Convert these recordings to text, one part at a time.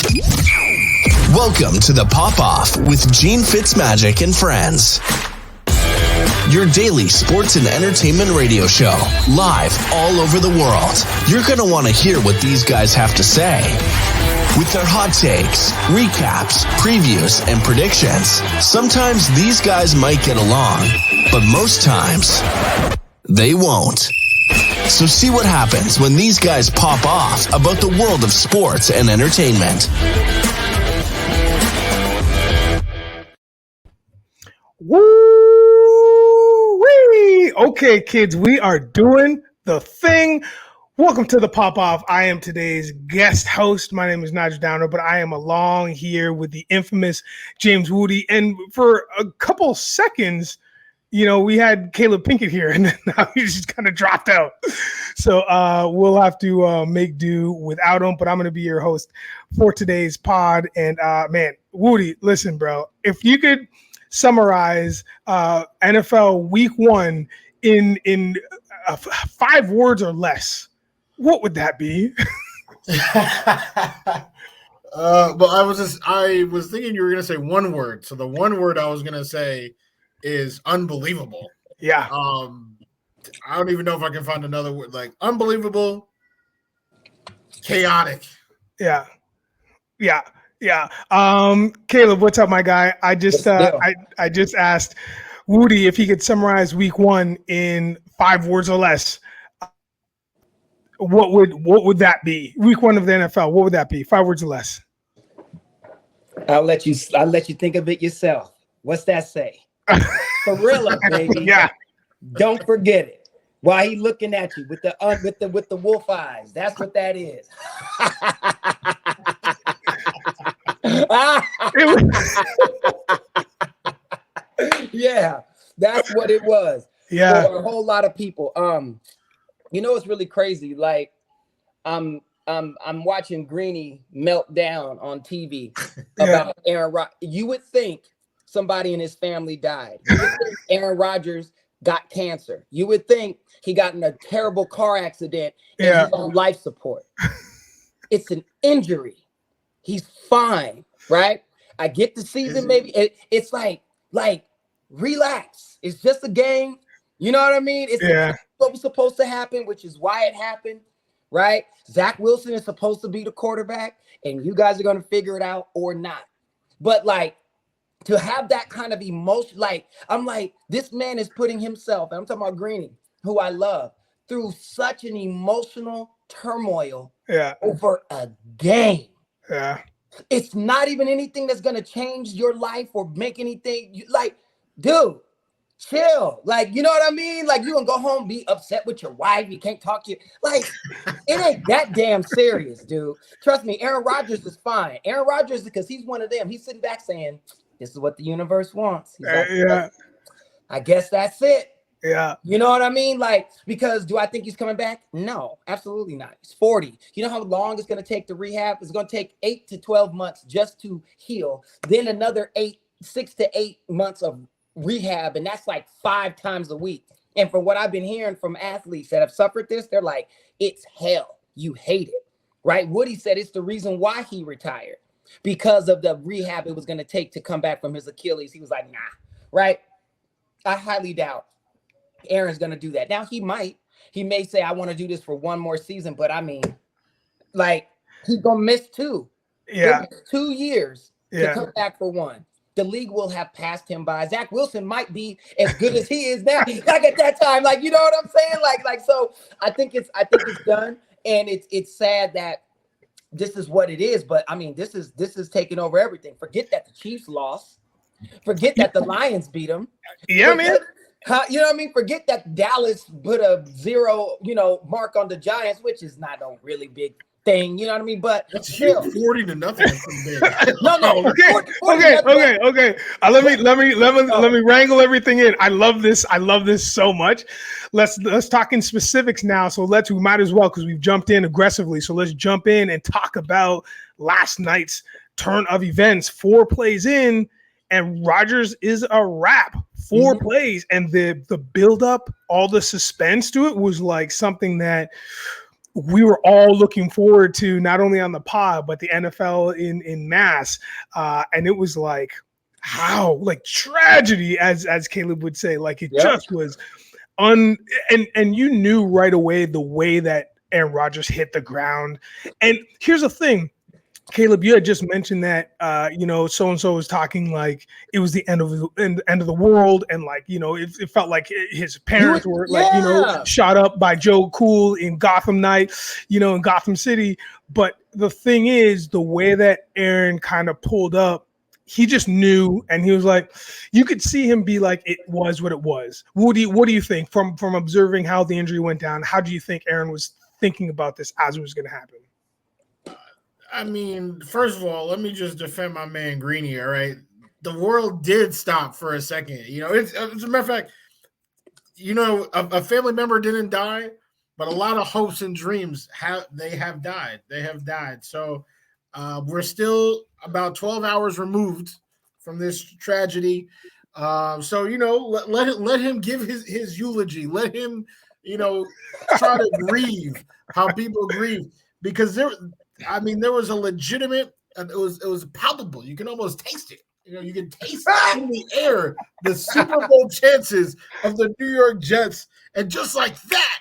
Welcome to the Pop-Off with Gene Fitzmagic and friends. Your daily sports and entertainment radio show, live all over the world. You're going to want to hear what these guys have to say. With their hot takes, recaps, previews, and predictions, sometimes these guys might get along, but most times, they won't. So see what happens when these guys pop off about the world of sports and entertainment. Woo-wee! Okay, kids, we are doing the thing. Welcome to the Pop-Off. I am today's guest host. My name is Nigel Downer, but I am along here with the infamous James Woody. And for a couple seconds, you know, we had Caleb Pinkett here, and now he just kind of dropped out. So we'll have to make do without him, but I'm going to be your host for today's pod. And, man, Woody, listen, bro, if you could summarize NFL Week 1 in 5 words or less, what would that be? Well, I was thinking you were going to say one word. So the one word I was going to say is unbelievable. Yeah. I don't even know if I can find another word, like unbelievable, chaotic. Yeah. Caleb, what's up, my guy? I just asked Woody if he could summarize Week 1 in 5 words or less. What would that be? Week 1 of the NFL. What would that be? 5 words or less. I'll let you think of it yourself. What's that say? Gorilla, baby. Yeah. Don't forget it. While he looking at you with the wolf eyes. That's what that is. Yeah, that's what it was. Yeah. For a whole lot of people. You know, it's really crazy. Like, I'm watching Greeny melt down on TV about Aaron Rodgers. You would think somebody in his family died. You would think Aaron Rodgers got cancer. You would think he got in a terrible car accident and he's on life support. It's an injury. He's fine, right? I get the season, maybe. It's like relax. It's just a game. You know what I mean? It's what was supposed to happen, which is why it happened, right? Zach Wilson is supposed to be the quarterback, and you guys are going to figure it out or not. But, like, to have that kind of emotion, like, I'm like, this man is putting himself, and I'm talking about Greeny, who I love, through such an emotional turmoil over a game. Yeah. It's not even anything that's going to change your life or make anything. Like, dude, chill. Like, you know what I mean? Like, you gonna go home, be upset with your wife. You can't talk to you. Like, it ain't that damn serious, dude. Trust me, Aaron Rodgers is fine. Aaron Rodgers, because he's one of them. He's sitting back saying, this is what the universe wants. He's like, I guess that's it. Yeah. You know what I mean? Like, because do I think he's coming back? No, absolutely not. He's 40. You know how long it's going to take to rehab? It's going to take 8 to 12 months just to heal. Then another 6 to 8 months of rehab. And that's like 5 times a week. And from what I've been hearing from athletes that have suffered this, they're like, it's hell. You hate it, right? Woody said it's the reason why he retired, because of the rehab it was going to take to come back from his Achilles. He was like, nah, right? I highly doubt Aaron's going to do that. Now, he may say, I want to do this for one more season, but I mean, like, he's going to miss 2. Yeah. 2 years to come back for 1. The league will have passed him by. Zach Wilson might be as good as he is now. Like, at that time, like, you know what I'm saying? Like, so I think it's done. And it's sad that this is what it is. But I mean, this is taking over everything. Forget that the Chiefs lost. Forget that the Lions beat them. Yeah, man. You know what I mean? Forget that Dallas put a 0, mark on the Giants, which is not a really big thing. You know what I mean? But that's still 40-0. No. Okay. Let me wrangle everything in. I love this so much. Let's talk in specifics now. So we might as well, because we've jumped in aggressively. So let's jump in and talk about last night's turn of events. 4 plays in, and Rodgers is a wrap. 4 plays, and the build up, all the suspense to it was like something that we were all looking forward to, not only on the pod, but the NFL in mass. And it was like, how, like tragedy, as Caleb would say, like it just was and you knew right away the way that Aaron Rodgers hit the ground. And here's the thing, Caleb, you had just mentioned that so-and-so was talking like it was the end of the world, and like, it felt like his parents were like, shot up by Joe Cool in Gotham Night, in Gotham City. But the thing is, the way that Aaron kind of pulled up, he just knew, and he was like, you could see him be like, it was what it was. What do you think from observing how the injury went down? How do you think Aaron was thinking about this as it was going to happen? I mean, first of all, let me just defend my man Greeny. All right, the world did stop for a second. It's as a matter of fact, a family member didn't die, but a lot of hopes and dreams have died. They have died. So we're still about 12 hours removed from this tragedy. So let him give his eulogy. Let him try to grieve how people grieve, because there was a legitimate, it was palpable. You can almost taste it. You can taste in the air the Super Bowl chances of the New York Jets, and just like that,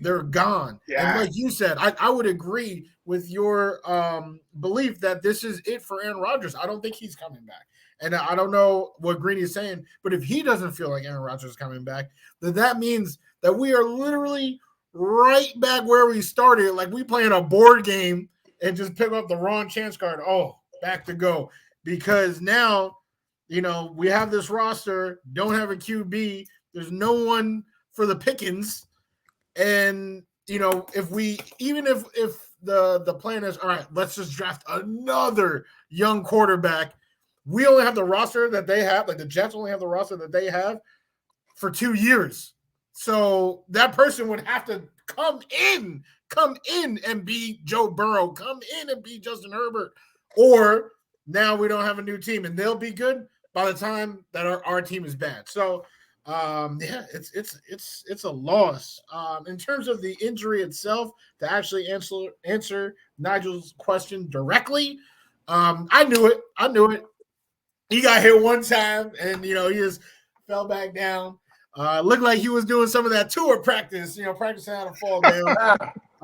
they're gone. Yeah. And like you said, I would agree with your belief that this is it for Aaron Rodgers. I don't think he's coming back. And I don't know what Greeny is saying, but if he doesn't feel like Aaron Rodgers is coming back, then that means that we are literally right back where we started. Like we playing a board game and just pick up the wrong chance card. Oh, back to go. Because now, we have this roster, don't have a QB. There's no one for the pickings. And, if the plan is, all right, let's just draft another young quarterback. We only have the roster that they have. Like the Jets only have the roster that they have for 2 years. So that person would have to come in and be Joe Burrow, come in and be Justin Herbert, or now we don't have a new team and they'll be good by the time that our team is bad. So it's a loss. In terms of the injury itself, to actually answer Nigel's question directly, I knew it. He got hit one time and he just fell back down. Looked like he was doing some of that tour practice, practicing how to fall down.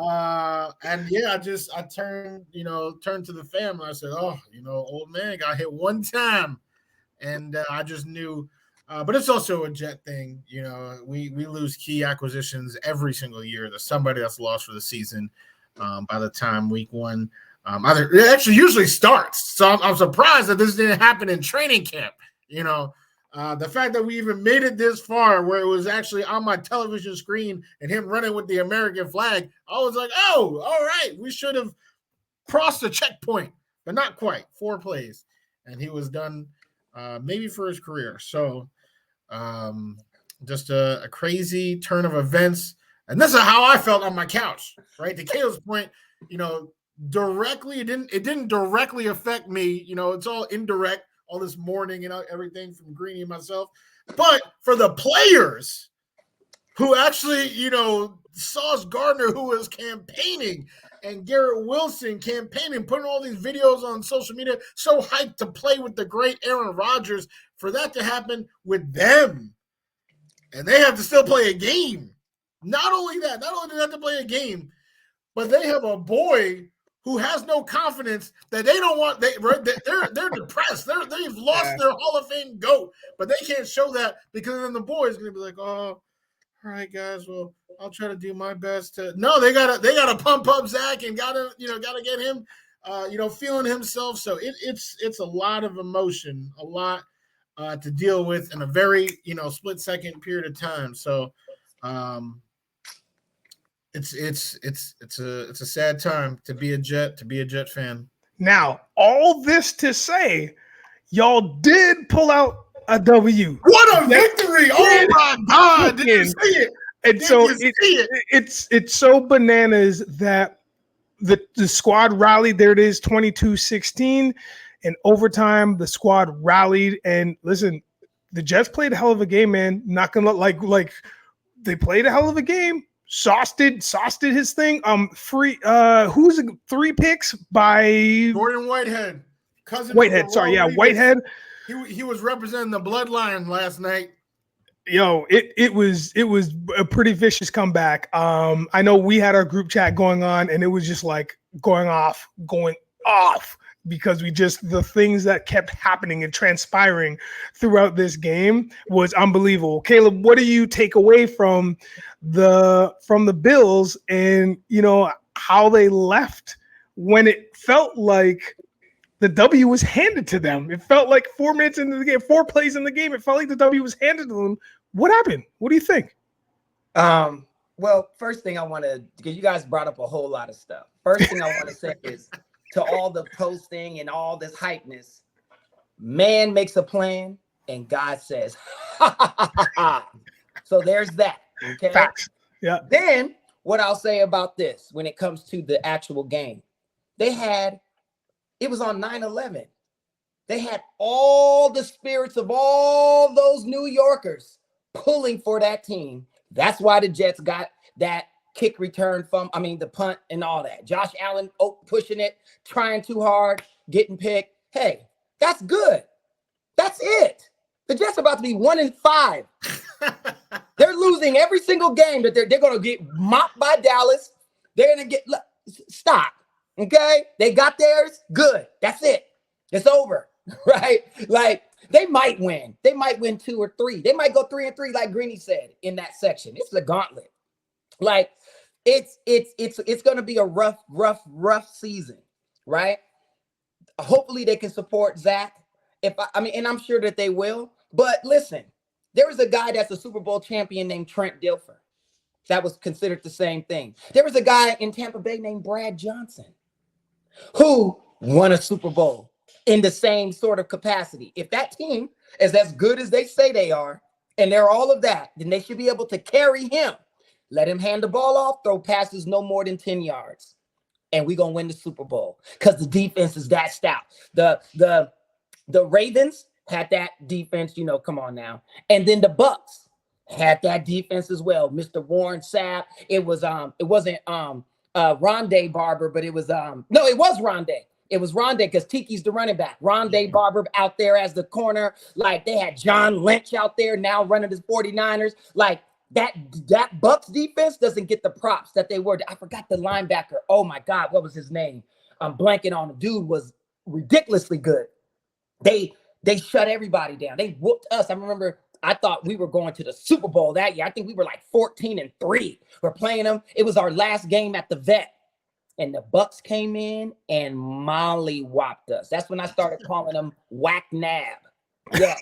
I turned to the family. I said, "Oh, old man got hit one time," and I just knew. But it's also a Jet thing. We lose key acquisitions every single year. There's somebody that's lost for the season by the time week one. It actually usually starts. So I'm surprised that this didn't happen in training camp. The fact that we even made it this far where it was actually on my television screen and him running with the American flag, I was like, oh, all right, we should have crossed the checkpoint, but not quite. 4 plays, and he was done maybe for his career. So just a crazy turn of events. And this is how I felt on my couch, right? To Caleb's point, directly, it didn't directly affect me. It's all indirect. All this mourning and everything from Greeny and myself. But for the players who actually, Sauce Gardner, who was campaigning, and Garrett Wilson campaigning, putting all these videos on social media, so hyped to play with the great Aaron Rodgers, for that to happen with them. And they have to still play a game. Not only do they have to play a game, but they have a boy who has no confidence, that they don't want. They're depressed. They've lost their Hall of Fame GOAT, but they can't show that, because then the boy is going to be like, "Oh, all right, guys. Well, I'll try to do my best to." No, they gotta pump up Zach and gotta get him, feeling himself. So it's a lot of emotion, a lot to deal with in a very split second period of time. So. It's a sad time to be a Jet fan. Now, all this to say, y'all did pull out a W. What a victory! Oh my God! Did you see it? And so it's so bananas that the squad rallied. There it is, 22-16. In overtime, the squad rallied. And listen, the Jets played a hell of a game, man. Not gonna like they played a hell of a game. Sauce did his thing. Who's 3 picks by Jordan Whitehead, cousin Whitehead. Sorry, yeah, Whitehead. He was representing the bloodline last night. Yo, it was a pretty vicious comeback. I know we had our group chat going on, and it was just like going off because the things that kept happening and transpiring throughout this game was unbelievable. Caleb, what do you take away from the Bills and how they left when it felt like the W was handed to them? It felt like 4 minutes into the game, 4 plays in the game, it felt like the W was handed to them. What happened? What do you think? Well, first thing I want to, because you guys brought up a whole lot of stuff. First thing I want to say is to all the posting and all this hypeness, man makes a plan and God says, ha, ha, ha, ha, ha. So there's that. Okay. Facts. Yeah. Then what I'll say about this when it comes to the actual game, it was on 9/11. They had all the spirits of all those New Yorkers pulling for that team. That's why the Jets got that kick return the punt and all that. Josh Allen pushing it, trying too hard, getting picked. Hey, that's good. That's it. The Jets are about to be 1-5. They're losing every single game that they're going to get mopped by Dallas. They're going to stop. Okay? They got theirs. Good. That's it. It's over. Right? Like, they might win. They might win 2 or 3. They might go 3-3, like Greeny said in that section. It's the gauntlet. Like, it's going to be a rough season, right? Hopefully they can support Zach. And I'm sure that they will. But listen, there was a guy that's a Super Bowl champion named Trent Dilfer. That was considered the same thing. There was a guy in Tampa Bay named Brad Johnson who won a Super Bowl in the same sort of capacity. If that team is as good as they say they are, and they're all of that, then they should be able to carry him. Let him hand the ball off, throw passes no more than 10 yards. And we're going to win the Super Bowl because the defense is that stout. The Ravens had that defense, come on now. And then the Bucks had that defense as well. Mr. Warren Sapp. It wasn't Rondé Barber, but it was it was Rondé. It was Rondé because Tiki's the running back. Rondé Barber out there as the corner. Like, they had John Lynch out there now running the 49ers. Like, that Bucks defense doesn't get the props that they were. I forgot the linebacker. Oh, my God. What was his name? I'm blanking on. The dude was ridiculously good. They shut everybody down. They whooped us. I remember I thought we were going to the Super Bowl that year. I think we were like 14-3. We're playing them. It was our last game at the Vet. And the Bucks came in and molly-whopped us. That's when I started calling them Whack Nab. Yeah,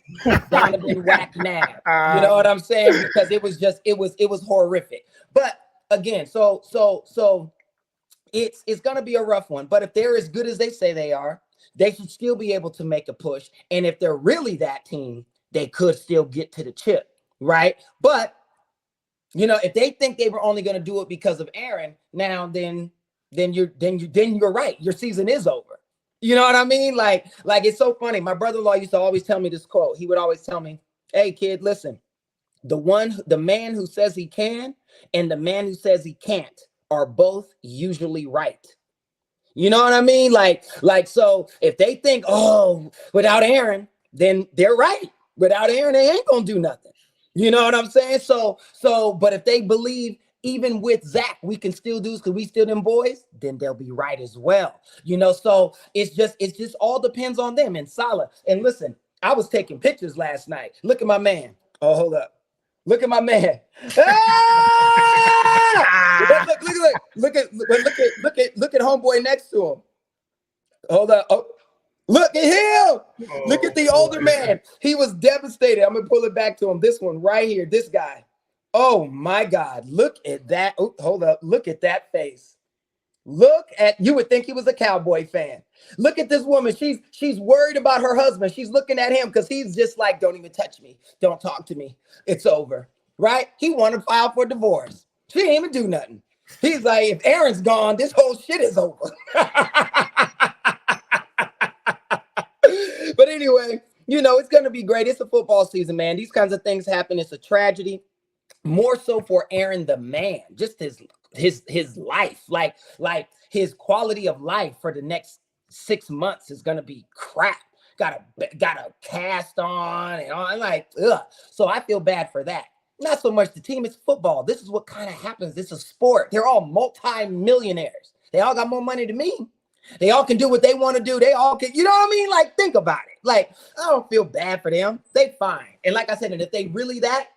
Donovan Whack Nab. You know what I'm saying? Because it was horrific. But again, so it's gonna be a rough one. But if they're as good as they say they are, they should still be able to make a push. And if they're really that team, they could still get to the chip, right? But if they think they were only gonna do it because of Aaron, now then you're right. Your season is over. You know what I mean? Like it's so funny. My brother-in-law used to always tell me this quote. He would always tell me, "Hey kid, listen, the man who says he can and the man who says he can't are both usually right." You know what I mean? Like so if they think, "Oh, without Aaron," then they're right. Without Aaron, they ain't gonna do nothing. You know what I'm saying? So but if they believe even with Zach, we can still do this because we still them boys, then they'll be right as well. So it's just all depends on them and Salah. And listen, I was taking pictures last night. Look at my man. Oh, hold up. Look at my man. Ah! Look at homeboy next to him. Hold up. Oh, look at him. Oh, look at the older man. He was devastated. I'm gonna pull it back to him. This one right here, this guy. Oh my God, look at that. Oh, hold up. Look at that face. You would think he was a Cowboy fan. Look at this woman. She's worried about her husband. She's looking at him because he's just like, don't even touch me. Don't talk to me. It's over. Right? He wanted to file for divorce. She didn't even do nothing. He's like, if Aaron's gone, this whole shit is over. But anyway, it's going to be great. It's a football season, man. These kinds of things happen. It's a tragedy. more so for Aaron the man, just his life, like his quality of life for the next 6 months is gonna be crap. Got a cast on and all, like, ugh. So I feel bad for that. Not so much the team, it's football. This is what kind of happens. This is sport. They're all multi-millionaires. They all got more money than me. They all can do what they want to do. They all can, you know what I mean? Like, think about it. Like, I don't feel bad for them. They fine. And like I said, and if they really that,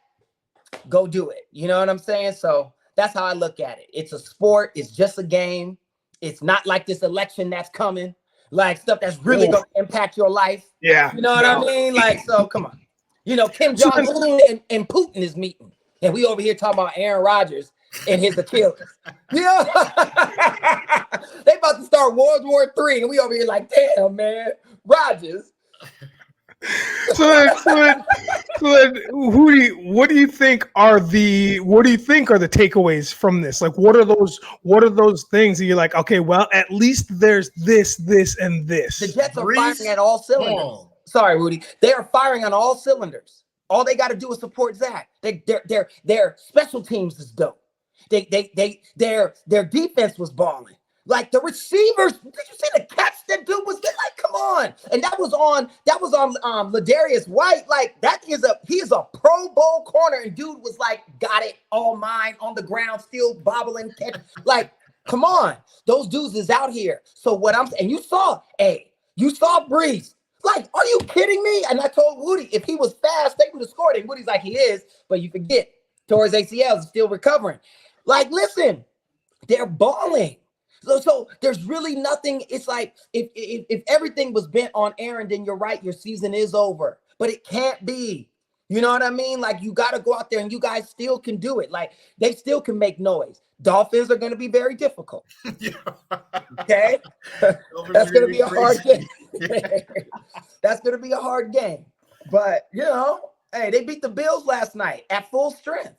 go do it. You know what I'm saying? So that's how I look at it. It's a sport. It's just a game. It's not like this election that's coming, like stuff that's really going to impact your life. Yeah. You know what I mean? Like, so come on. You know, Kim Jong-un and Putin is meeting. And we over here talking about Aaron Rodgers and his Achilles. Yeah. They about to start World War III. And we over here like, damn, man, Rodgers. So what do you think are the takeaways from this? Like, what are those things that you're like, okay, well, at least there's this, and this. The Jets are firing at all cylinders. Oh. Sorry, Rudy. They are firing on all cylinders. All they got to do is support Zach. Their special teams is dope. Their defense was balling. Like the receivers, did you see the catch that dude was getting? Like, come on. And that was on Ladarius White. Like, he is a Pro Bowl corner. And dude was like, got it, all mine, on the ground, still bobbling. Like, come on. Those dudes is out here. So what I'm saying, you saw Brees. Like, are you kidding me? And I told Woody, if he was fast, they would have scored. And Woody's like, he is, but you forget, Torres ACL is still recovering. Like, listen, they're balling. So there's really nothing. It's like if everything was bent on Aaron, then you're right, your season is over. But it can't be. You know what I mean? Like, you got to go out there and you guys still can do it. Like, they still can make noise. Dolphins are going to be very difficult. Yeah. Okay? That's going to be a hard game. That's going to be a hard game. But, you know, hey, they beat the Bills last night at full strength.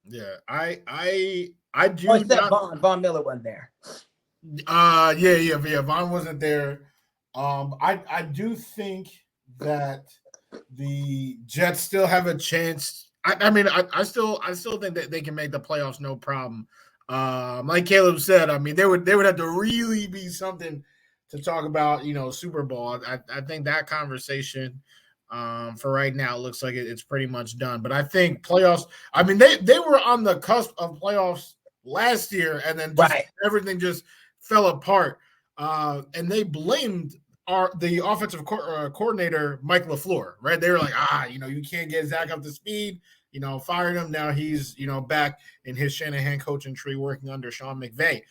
Yeah, I do. Except Von Miller wasn't there. Yeah. Von wasn't there. I do think that the Jets still have a chance. I still think that they can make the playoffs, no problem. Like Caleb said, I mean, they would have to really be something to talk about, you know, Super Bowl. I think that conversation for right now looks like it's pretty much done. But I think playoffs, I mean, they were on the cusp of playoffs last year, and then everything just fell apart. And they blamed the offensive coordinator, Mike LaFleur, right? They were like, you know, you can't get Zach up to speed, you know, fired him. Now he's, you know, back in his Shanahan coaching tree working under Sean McVay.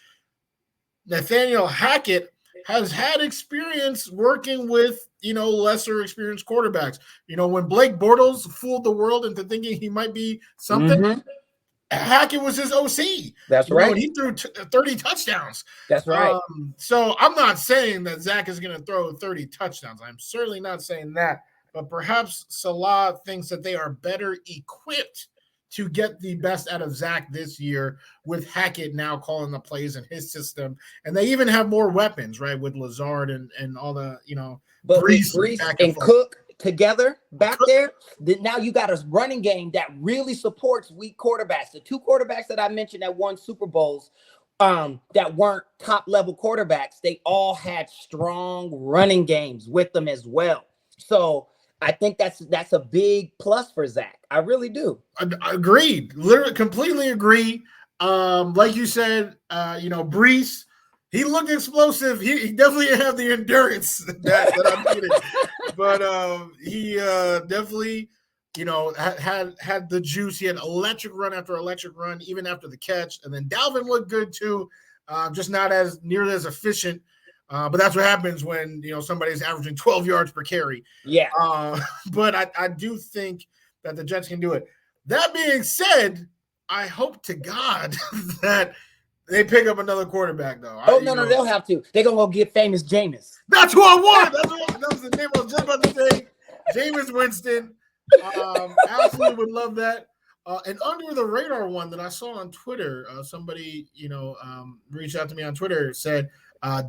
Nathaniel Hackett has had experience working with, you know, lesser experienced quarterbacks. You know, when Blake Bortles fooled the world into thinking he might be something, Hackett was his OC. That's right. He threw 30 touchdowns. That's right. So I'm not saying that Zach is going to throw 30 touchdowns. I'm certainly not saying that. But perhaps Salah thinks that they are better equipped to get the best out of Zach this year with Hackett now calling the plays in his system. And they even have more weapons, right, with Lazard and all the, you know. But Brees and Cook together back there, now you got a running game that really supports weak quarterbacks. The two quarterbacks that I mentioned that won Super Bowls that weren't top-level quarterbacks, they all had strong running games with them as well. So I think that's a big plus for Zach. I really do. Agreed. Literally, completely agree. Like you said, you know, Brees, he looked explosive. He definitely didn't have the endurance that I'm needing. But he definitely, you know, had the juice. He had electric run after electric run, even after the catch. And then Dalvin looked good too, just not as nearly as efficient. But that's what happens when, you know, somebody's averaging 12 yards per carry. Yeah. But I do think that the Jets can do it. That being said, I hope to God that they pick up another quarterback, though. No, they'll have to. They're going to go get famous Jameis. That's who I wanted. That was the name I was just about to say. Jameis Winston. Absolutely would love that. And under the radar one that I saw on Twitter, somebody, you know, reached out to me on Twitter, said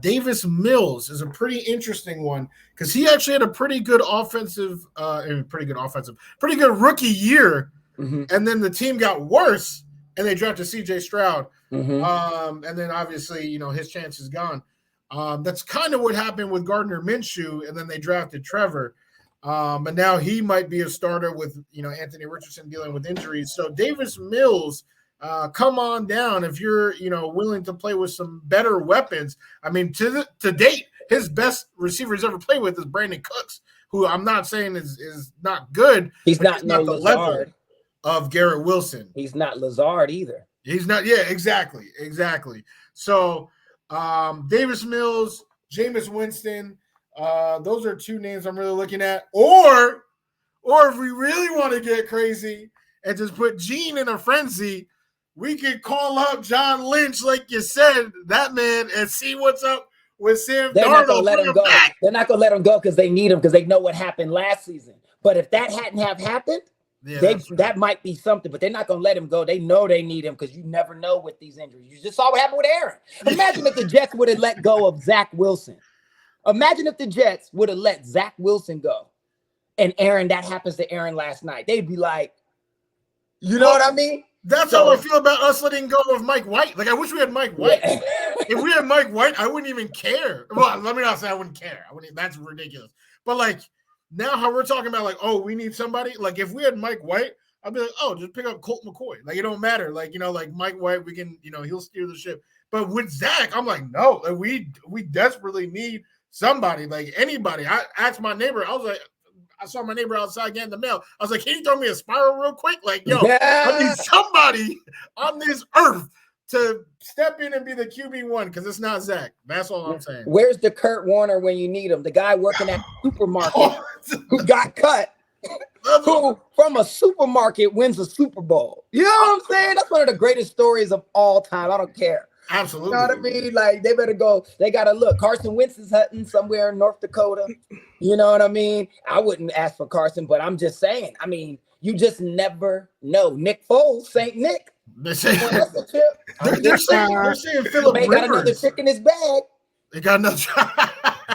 Davis Mills is a pretty interesting one because he actually had a pretty good rookie year and then the team got worse, and they drafted C.J. Stroud. Mm-hmm. And then obviously, his chance is gone. That's kind of what happened with Gardner Minshew, and then they drafted Trevor. And now he might be a starter with, Anthony Richardson dealing with injuries. So Davis Mills, come on down if you're, willing to play with some better weapons. I mean, to date, his best receiver he's ever played with is Brandon Cooks, who I'm not saying is not good. He's not the Lazard level of Garrett Wilson. He's not Lazard either. He's not. Yeah, exactly. So Davis Mills, Jameis Winston, those are two names I'm really looking at. Or if we really want to get crazy and just put Gene in a frenzy, we could call up John Lynch, like you said, that man, and see what's up with Sam Darnold. They're not going to let him go. They're not going to let him go because they need him, because they know what happened last season. But if that hadn't have happened, that might be something, but they're not going to let him go. They know they need him, because you never know with these injuries. You just saw what happened with Aaron. Imagine if the Jets would have let go of Zach Wilson. Imagine if the Jets would have let Zach Wilson go, and that happens to Aaron last night. They'd be like, you know what I mean? That's how I feel about us letting go of Mike White. Like, I wish we had Mike White. Yeah. If we had Mike White, I wouldn't even care. Well, let me not say I wouldn't care. That's ridiculous. But, like, now how we're talking about, like, oh, we need somebody. Like, if we had Mike White, I'd be like, oh, just pick up Colt McCoy. Like, it don't matter. Like, like Mike White, we can, he'll steer the ship. But with Zach, I'm like, no, like, we desperately need somebody, like anybody. I asked my neighbor, I saw my neighbor outside getting the mail. I was like, can you throw me a spiral real quick? Like, yo, I need somebody on this earth to step in and be the QB1, because it's not Zach. That's all I'm saying. Where's the Kurt Warner when you need him? The guy working at the supermarket who got cut, who from a supermarket wins a Super Bowl. You know what I'm saying? That's one of the greatest stories of all time. I don't care. Absolutely. You know what I mean? Like, they better go. They got to look. Carson Wentz is hunting somewhere in North Dakota. You know what I mean? I wouldn't ask for Carson, but I'm just saying. I mean, you just never know. Nick Foles, St. Nick. They're saying Philip Rivers. Got another chick in his bag. They got another.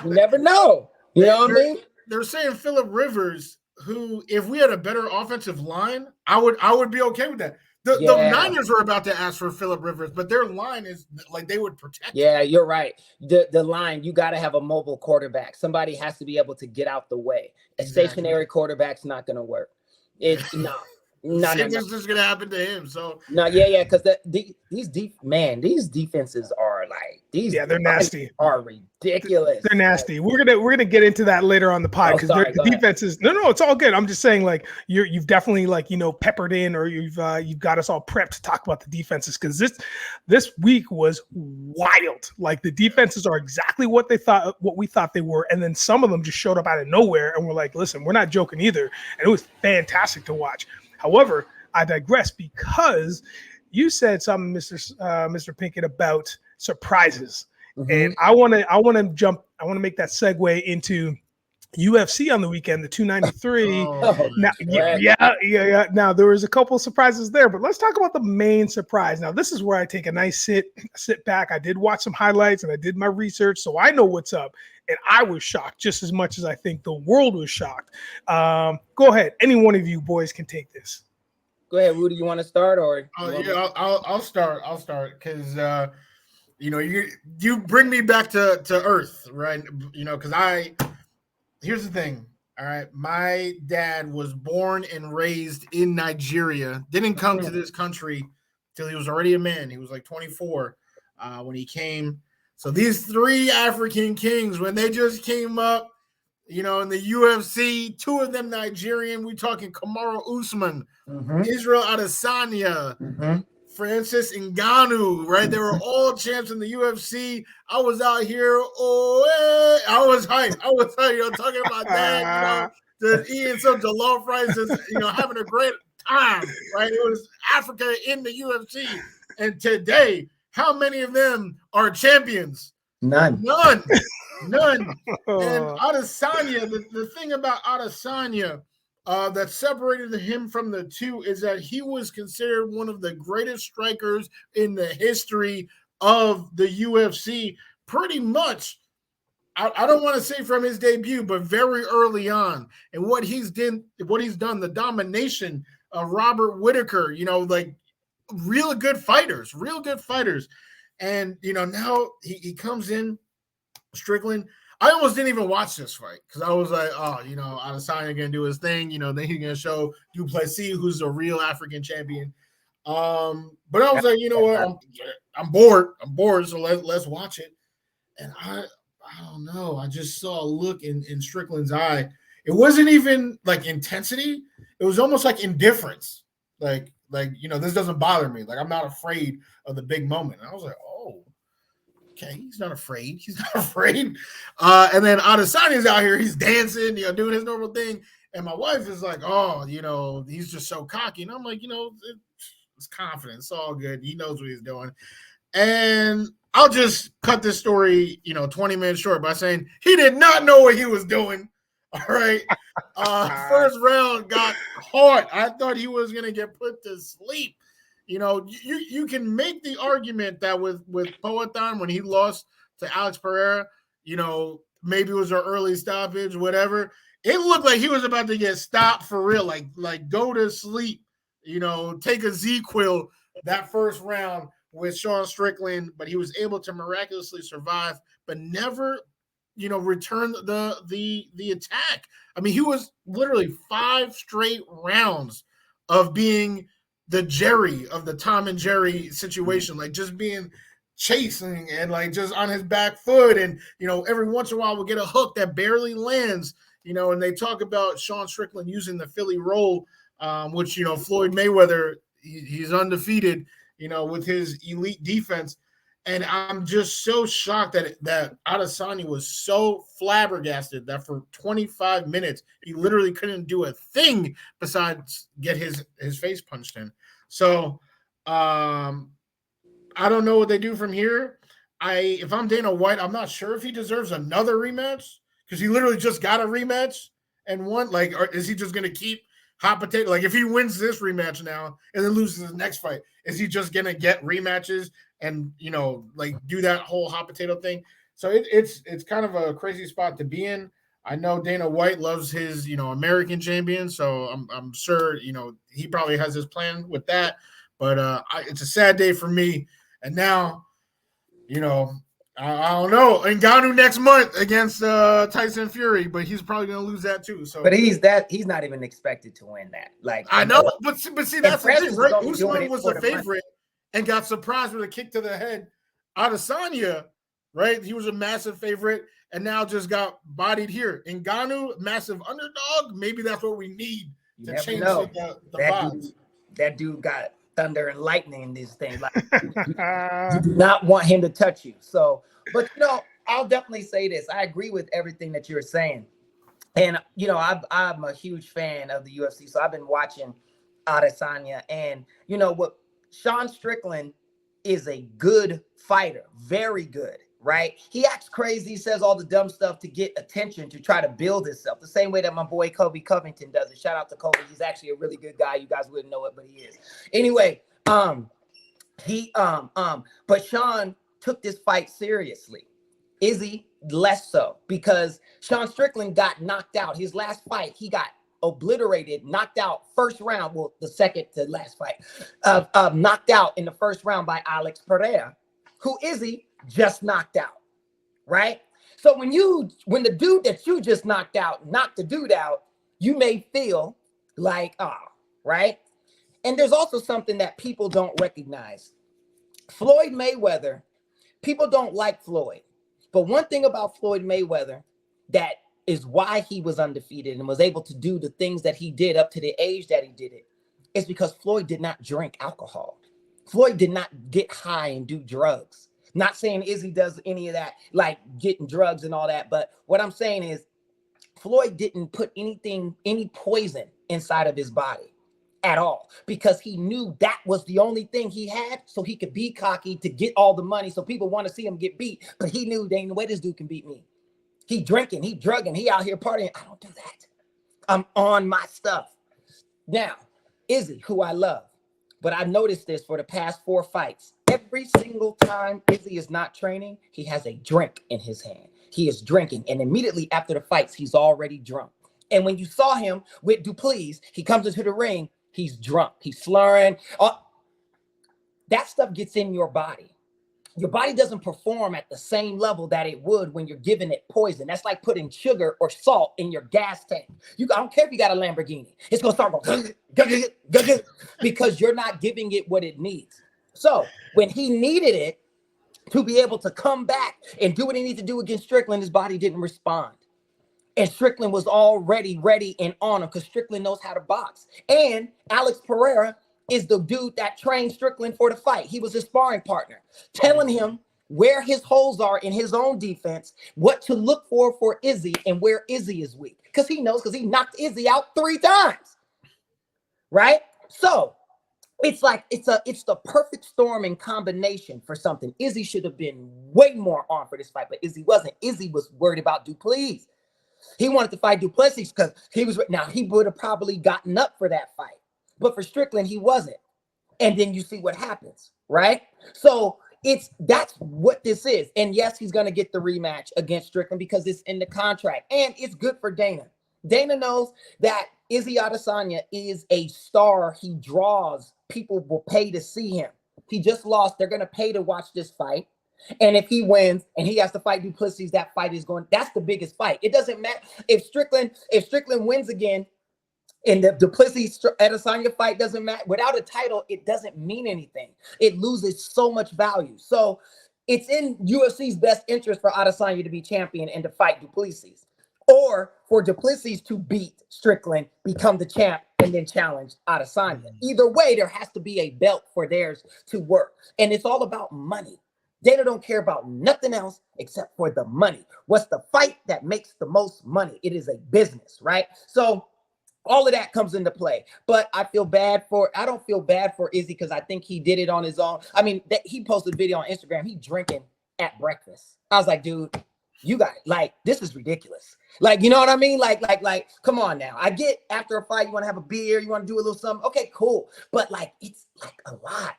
You never know. You know what I mean? They're saying Philip Rivers, who, if we had a better offensive line, I would be okay with that. The Niners were about to ask for Philip Rivers, but their line is like they would protect. Yeah, you're right. The line, you got to have a mobile quarterback. Somebody has to be able to get out the way. A stationary quarterback's not going to work. It's no. This is going to happen to him. So because these defenses are like these. Yeah, they're nasty. Are ridiculous. They're nasty. We're gonna get into that later on the pod, because the defenses. No, it's all good. I'm just saying, like, you've definitely, like, peppered in, or you've got us all prepped to talk about the defenses, because this week was wild. Like, the defenses are exactly what we thought they were, and then some of them just showed up out of nowhere, and we're like, listen, we're not joking either, and it was fantastic to watch. However, I digress, because you said something, Mr. Pinkett, about surprises. Mm-hmm. And I want to make that segue into UFC on the weekend, the 293. Now, there was a couple of surprises there, but let's talk about the main surprise. Now, this is where I take a nice sit back. I did watch some highlights and I did my research, so I know what's up. And I was shocked just as much as I think the world was shocked. Go ahead. Any one of you boys can take this. Go ahead, Rudy. You want to start, or? I'll start because you bring me back to earth, right? Because here's the thing. All right, my dad was born and raised in Nigeria. Didn't come to this country till he was already a man. He was like 24 when he came. So these three African kings, when they just came up, in the UFC, two of them Nigerian. We talking Kamaru Usman, Israel Adesanya, Francis Ngannou, right? They were all champs in the UFC. I was out here, I was hyped. Talking about that, just eating some jollof rice, having a great time, right? It was Africa in the UFC. And today, how many of them are champions? None. And Adesanya, the thing about Adesanya that separated him from the two is that he was considered one of the greatest strikers in the history of the UFC. Pretty much, I don't want to say from his debut, but very early on. And what he's done, the domination Robert Whitaker, like real good fighters. And, now he comes in, Strickland. I almost didn't even watch this fight because I was like, Adesanya going to do his thing. Then he's going to show Du Plessis, who's a real African champion. But I was like, you know what? I'm bored. So let's watch it. And I don't know. I just saw a look in Strickland's eye. It wasn't even like intensity. It was almost like indifference. Like, this doesn't bother me. Like, I'm not afraid of the big moment. And I was like, oh, okay. He's not afraid. And then Adesanya's out here. He's dancing, doing his normal thing. And my wife is like, oh, he's just so cocky. And I'm like, it's confidence. It's all good. He knows what he's doing. And I'll just cut this story, 20 minutes short by saying he did not know what he was doing. All right. First round got hard. I thought he was going to get put to sleep. You can make the argument that with Poatan when he lost to Alex Pereira, maybe it was an early stoppage, whatever. It looked like he was about to get stopped for real, like go to sleep, take a Z-Quil that first round with Sean Strickland, but he was able to miraculously survive, but never, return the attack. I mean, he was literally 5 straight rounds of being the Jerry of the Tom and Jerry situation, like just being chasing and like just on his back foot. And, every once in a while we'll get a hook that barely lands, and they talk about Sean Strickland using the Philly roll, which, Floyd Mayweather, he's undefeated, with his elite defense. And I'm just so shocked that Adesanya was so flabbergasted that for 25 minutes, he literally couldn't do a thing besides get his face punched in. So I don't know what they do from here. If I'm Dana White, I'm not sure if he deserves another rematch because he literally just got a rematch and won. Like, or is he just going to keep hot potato? Like, if he wins this rematch now and then loses his next fight, is he just going to get rematches and, like do that whole hot potato thing? So it's kind of a crazy spot to be in. I know Dana White loves his, American champion. So I'm sure, he probably has his plan with that. But it's a sad day for me. And now, I don't know. Ngannou next month against Tyson Fury, but he's probably going to lose that too. So, but he's not even expected to win that. Like, I know, but see, that's the thing, right? Usman was the favorite and got surprised with a kick to the head. Adesanya, right? He was a massive favorite and now just got bodied here. Ngannou, massive underdog. Maybe that's what we need to change the vibes. That dude got thunder and lightning in this thing. Like, you do not want him to touch you. So, but I'll definitely say this. I agree with everything that you're saying. And, I'm a huge fan of the UFC. So I've been watching Adesanya. And, what Sean Strickland is a good fighter. Very good, right? He acts crazy, says all the dumb stuff to get attention, to try to build himself. The same way that my boy Kobe Covington does it. Shout out to Kobe. He's actually a really good guy. You guys wouldn't know it, but he is. Anyway, but Sean took this fight seriously. Izzy less so, because Sean Strickland got knocked out. His last fight, he got obliterated, knocked out first round. Well, the second to last fight, knocked out in the first round by Alex Pereira, who Izzy just knocked out, right? So when the dude that you just knocked the dude out, you may feel like, right? And there's also something that people don't recognize. Floyd Mayweather, people don't like Floyd. But one thing about Floyd Mayweather that is why he was undefeated and was able to do the things that he did up to the age that he did it, is because Floyd did not drink alcohol. Floyd did not get high and do drugs. Not saying Izzy does any of that, like getting drugs and all that. But what I'm saying is Floyd didn't put any poison inside of his body at all, because he knew that was the only thing he had, so he could be cocky to get all the money, so people want to see him get beat. But he knew, there ain't no way this dude can beat me. He drinking, he drugging, he out here partying. I don't do that. I'm on my stuff. Now, Izzy, who I love, but I've noticed this for the past 4 fights. Every single time Izzy is not training, he has a drink in his hand. He is drinking, and immediately after the fights, he's already drunk. And when you saw him with Duplessis, he comes into the ring, He's drunk. He's slurring. That stuff gets in your body. Your body doesn't perform at the same level that it would when you're giving it poison. That's like putting sugar or salt in your gas tank. I don't care if you got a Lamborghini. It's going to start going because you're not giving it what it needs. So when he needed it to be able to come back and do what he needed to do against Strickland, his body didn't respond. And Strickland was already ready and on him because Strickland knows how to box. And Alex Pereira is the dude that trained Strickland for the fight. He was his sparring partner, telling him where his holes are in his own defense, what to look for Izzy, and where Izzy is weak. Because he knows, because he knocked Izzy out 3 times. Right? So it's like it's the perfect storm and combination for something. Izzy should have been way more on for this fight, but Izzy wasn't. Izzy was worried about Duplessis. He wanted to fight Duplessis because he would have probably gotten up for that fight. But for Strickland, he wasn't. And then you see what happens, right? So that's what this is. And yes, he's going to get the rematch against Strickland because it's in the contract. And it's good for Dana. Dana knows that Izzy Adesanya is a star. He draws. People will pay to see him. He just lost. They're going to pay to watch this fight. And if he wins and he has to fight Duplessis, that's the biggest fight. It doesn't matter if Strickland wins again. And the Duplessis Adesanya fight doesn't matter. Without a title, it doesn't mean anything. It loses so much value. So it's in UFC's best interest for Adesanya to be champion and to fight Duplessis. Or for Duplessis to beat Strickland, become the champ, and then challenge Adesanya. Either way, there has to be a belt for theirs to work. And it's all about money. Dana don't care about nothing else except for the money. What's the fight that makes the most money? It is a business, right? So all of that comes into play, but I don't feel bad for Izzy because I think he did it on his own. I mean, he posted a video on Instagram. He drinking at breakfast. I was like, dude, you got this is ridiculous. Like, you know what I mean? Like, come on now. I get after a fight, you want to have a beer, you want to do a little something. Okay, cool. But it's a lot.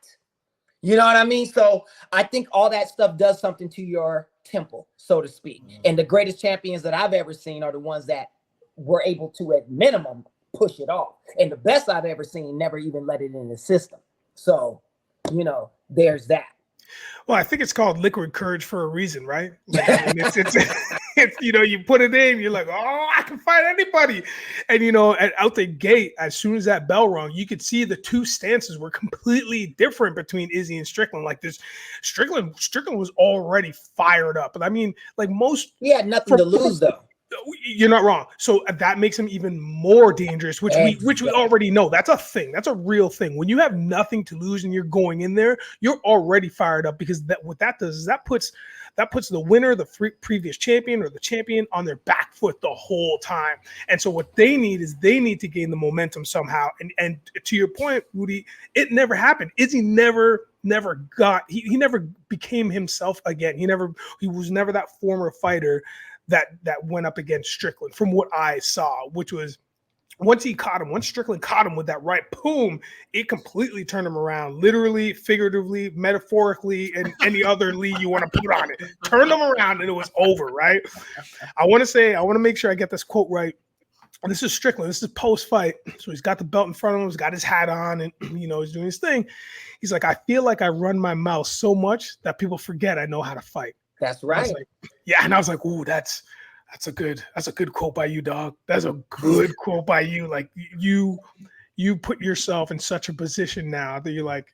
You know what I mean? So I think all that stuff does something to your temple, so to speak. And the greatest champions that I've ever seen are the ones that were able to, at minimum, push it off. And the best I've ever seen never even let it in the system. So, there's that. Well, I think it's called liquid courage for a reason, right? It's you put it in, you're like, oh, I can fight anybody. And, out the gate, as soon as that bell rung, you could see the two stances were completely different between Izzy and Strickland. Like this, Strickland was already fired up. But I mean, most. He had nothing to lose, though. You're not wrong. So that makes him even more dangerous, which we already know. That's a thing. That's a real thing. When you have nothing to lose and you're going in there, you're already fired up because what that does is that puts the winner, the previous champion or the champion on their back foot the whole time. And so what they need to gain the momentum somehow. And to your point, Rudy, it never happened. Izzy never he never became himself again. He was never that former fighter that went up against Strickland from what I saw, which was once Strickland caught him with that right, boom, it completely turned him around, literally, figuratively, metaphorically, and any other lead you want to put on it. Turned him around and it was over, right? I want to make sure I get this quote right. And this is Strickland. This is post-fight. So he's got the belt in front of him. He's got his hat on and, he's doing his thing. He's like, I feel like I run my mouth so much that people forget I know how to fight. That's right. And I was like, ooh, that's a good quote by you, dog. That's a good quote by you. Like you put yourself in such a position now that you're like,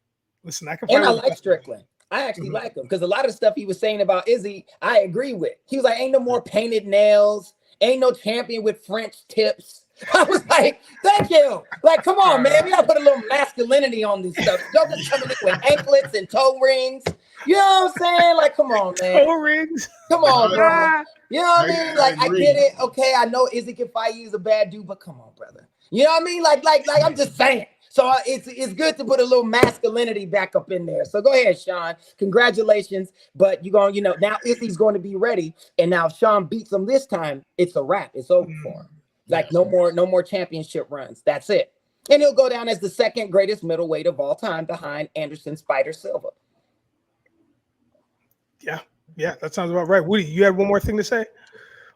listen, I can fight. And I like Strickland. I actually like him because a lot of stuff he was saying about Izzy, I agree with. He was like, ain't no more painted nails, ain't no champion with French tips. I was like, thank you. Like, come on, man. We gotta put a little masculinity on this stuff. Don't just come in with anklets and toe rings. You know what I'm saying? Like, come on, man. Toe rings. Come on, bro. You know what I mean? Like, I get it. Okay, I know Izzy can fight. He's a bad dude, but come on, brother. You know what I mean? Like I'm just saying. So it's good to put a little masculinity back up in there. So go ahead, Sean. Congratulations. But now Izzy's going to be ready. And now if Sean beats him this time, it's a wrap. It's over for him. Like no more championship runs. That's it. And he'll go down as the second greatest middleweight of all time behind Anderson Spider Silva. Yeah, that sounds about right. Woody, you had one more thing to say?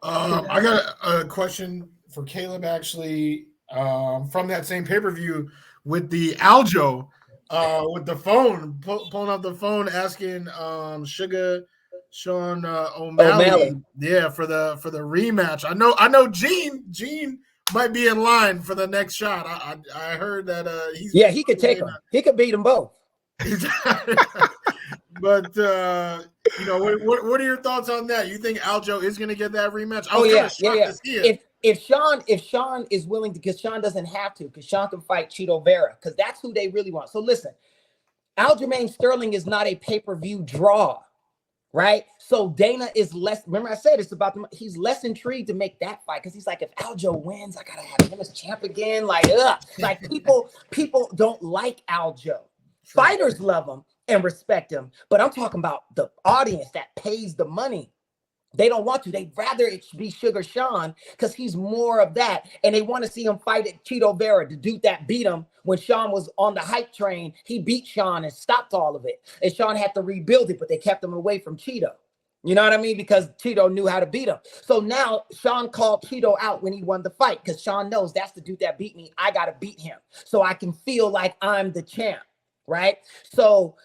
I got a question for Caleb, actually, from that same pay-per-view. with the Aljo, with the phone, pulling up the phone, asking Sugar Sean O'Malley, yeah, for the rematch. I know Gene might be in line for the next shot. I heard that he could take him. He could beat them both. But what are your thoughts on that? You think Aljo is going to get that rematch? Yeah. If Sean is willing to, because Sean doesn't have to, because Sean can fight Chito Vera, because that's who they really want. So listen, Aljamain Sterling is not a pay-per-view draw, right? So Dana is less. Remember, I said it's about them. He's less intrigued to make that fight because he's like, if Aljo wins, I gotta have him as champ again. Like people don't like Aljo. Fighters love him and respect him, but I'm talking about the audience that pays the money. They don't want to. They'd rather it be Sugar Sean because he's more of that. And they want to see him fight at Chito Vera, the dude that beat him when Sean was on the hype train. He beat Sean and stopped all of it. And Sean had to rebuild it, but they kept him away from Chito. You know what I mean? Because Chito knew how to beat him. So now Sean called Chito out when he won the fight because Sean knows that's the dude that beat me. I got to beat him so I can feel like I'm the champ, right? So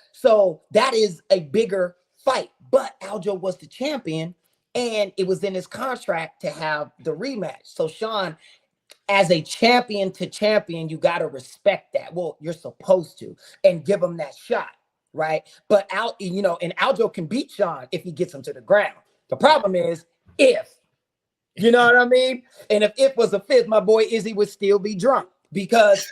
that is a bigger fight. But Aljo was the champion. And it was in his contract to have the rematch. So Sean, as a champion to champion, you got to respect that. Well, you're supposed to, and give him that shot, right? But and Aljo can beat Sean if he gets him to the ground. The problem is if, you know what I mean? And if was a fifth, my boy Izzy would still be drunk because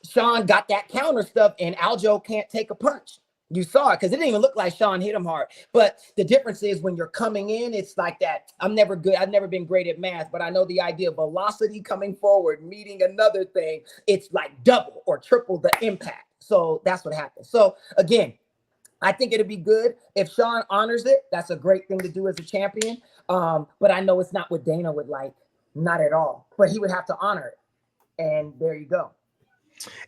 Sean got that counter stuff and Aljo can't take a punch. You saw it because it didn't even look like Sean hit him hard. But the difference is when you're coming in, it's like that. I'm never good. I've never been great at math, but I know the idea of velocity coming forward, meeting another thing. It's like double or triple the impact. So that's what happens. So again, I think it'd be good if Sean honors it. That's a great thing to do as a champion. But I know it's not what Dana would like. Not at all. But he would have to honor it. And there you go.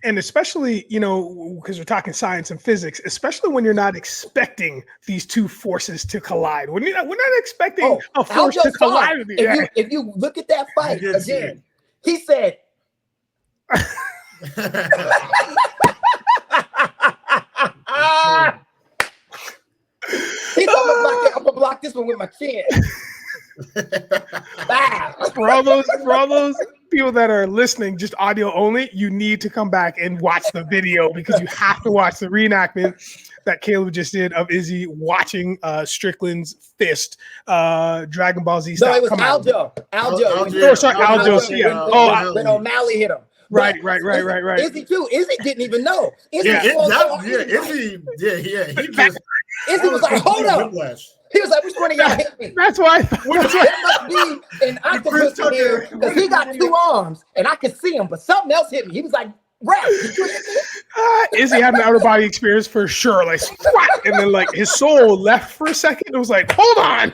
And especially, because we're talking science and physics, especially when you're not expecting these two forces to collide. We're not expecting a force to collide. If you look at that fight again, he said, I'm gonna block this one with my chin. For all those people that are listening, just audio only, you need to come back and watch the video because you have to watch the reenactment that Caleb just did of Izzy watching Strickland's fist, Dragon Ball Z style. No, it was Aljo. Aljo. When O'Malley hit him. Right. Izzy too. Izzy didn't even know. Izzy was like, hold up. He was like, which one of y'all hit me? That's why. There must be an octopus in here because he got two arms and I could see him, but something else hit me. He was like, Rap, did you hit me? Izzy had an outer body experience for sure. Like, and then like his soul left for a second. It was like, hold on.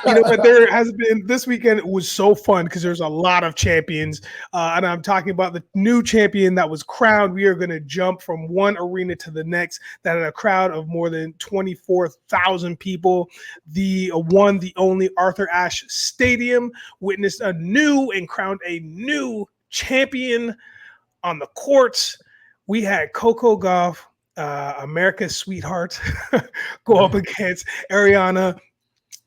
But there has been this weekend. It was so fun because there's a lot of champions, and I'm talking about the new champion that was crowned. We are going to jump from one arena to the next. That had a crowd of more than 24,000 people. The one, the only Arthur Ashe Stadium witnessed a new and crowned a new champion on the courts. We had Coco Gauff, America's sweetheart, go up against Ariana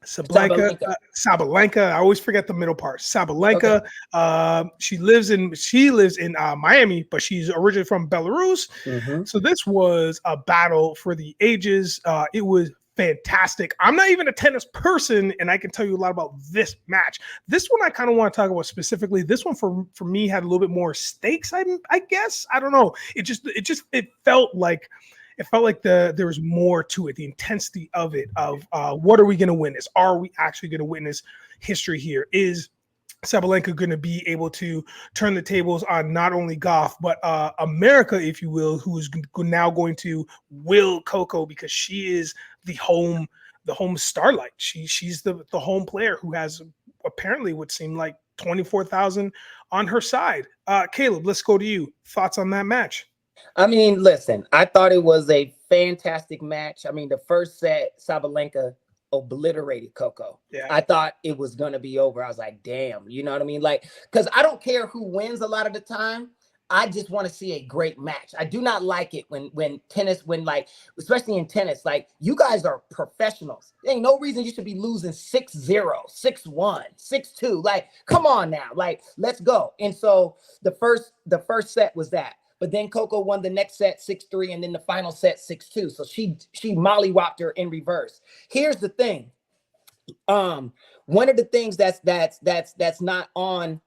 Sabalenka. I always forget the middle part. Sabalenka. Okay. She lives in Miami, but she's originally from Belarus. Mm-hmm. So this was a battle for the ages. It was fantastic. I'm not even a tennis person, and I can tell you a lot about this match. This one I kind of want to talk about specifically. This one for me had a little bit more stakes. I guess I don't know. It felt like. It felt like there was more to it, the intensity of it, of what are we going to witness? Are we actually going to witness history here? Is Sabalenka going to be able to turn the tables on not only Gauff, but America, if you will, who is now going to will Coco because she is the home starlight. She's the home player who has apparently what seemed like 24,000 on her side. Caleb, let's go to you. Thoughts on that match? I mean, listen, I thought it was a fantastic match. I mean, the first set, Sabalenka obliterated Coco. Yeah. I thought it was going to be over. I was like, damn, you know what I mean? Like, because I don't care who wins a lot of the time. I just want to see a great match. I do not like it when tennis, like, especially in tennis, like, you guys are professionals. There ain't no reason you should be losing 6-0, 6-1, 6-2. Like, come on now. Like, let's go. And so the first set was that. But then Coco won the next set 6-3, and then the final set 6-2. So she mollywopped her in reverse. Here's the thing. One of the things that's not on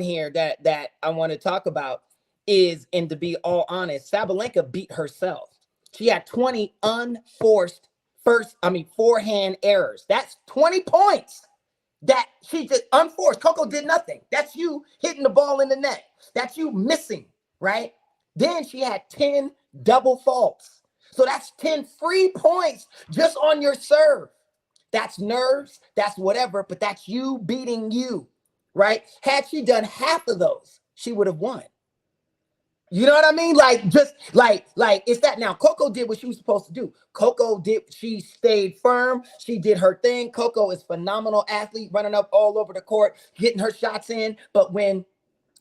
here that I want to talk about is, and to be all honest, Sabalenka beat herself. She had 20 unforced forehand errors. That's 20 points that she just unforced. Coco did nothing. That's you hitting the ball in the net. That's you missing, right? Then she had 10 double faults. So that's 10 free points just on your serve. That's nerves, that's whatever, but that's you beating you, right? Had she done half of those, she would have won. You know what I mean? Like, just like it's that. Now, Coco did what she was supposed to do. She stayed firm. She did her thing. Coco is a phenomenal athlete, running up all over the court, getting her shots in. But when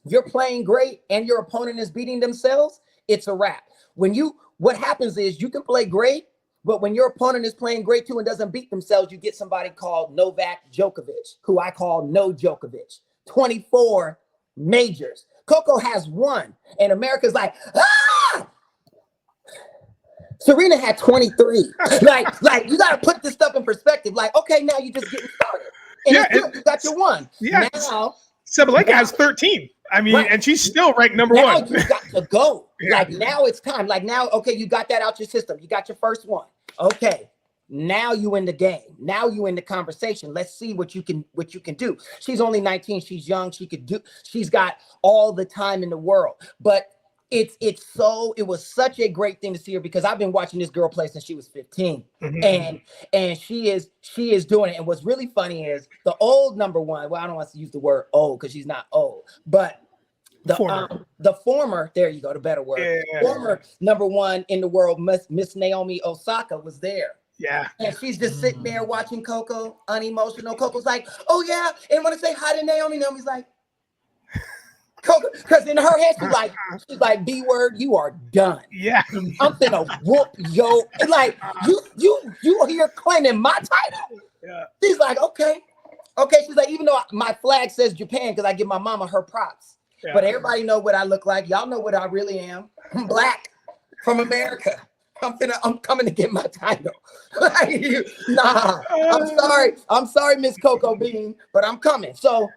you're playing great and your opponent is beating themselves, it's a wrap. What happens is you can play great, but when your opponent is playing great too and doesn't beat themselves, you get somebody called Novak Djokovic, who I call No Djokovic. 24 majors. Coco has 1, and America's like, ah! Serena had 23. like you got to put this stuff in perspective. Like, okay, now you're just getting started. And you got your 1. Yeah. Now, Sabalenka has 13. I mean, right. And she's still ranked number now 1. You got to go. Yeah. Like, now it's time. Like, now, okay, you got that out your system. You got your first 1. Okay. Now you in the game. Now you in the conversation. Let's see what you can do. She's only 19. She's young. She's got all the time in the world. But it was such a great thing to see her, because I've been watching this girl play since she was 15. Mm-hmm. And she is doing it. And what's really funny is the old number 1. Well, I don't want to use the word old because she's not old, but the former, there you go, the better word. Yeah. Former number 1 in the world, Miss Naomi Osaka, was there. Yeah. And she's just sitting there watching Coco, unemotional. Coco's like, oh yeah, and want to say hi to Naomi. Naomi's like, Coco, because in her head she's like, B word, you are done. Yeah. I'm finna whoop yo. And like, you here claiming my title? Yeah. She's like, okay. She's like, even though my flag says Japan, because I give my mama her props. Yeah. But everybody know what I look like. Y'all know what I really am. I'm black from America. I'm coming to get my title. Nah, I'm sorry, Miss Coco Bean, but I'm coming. So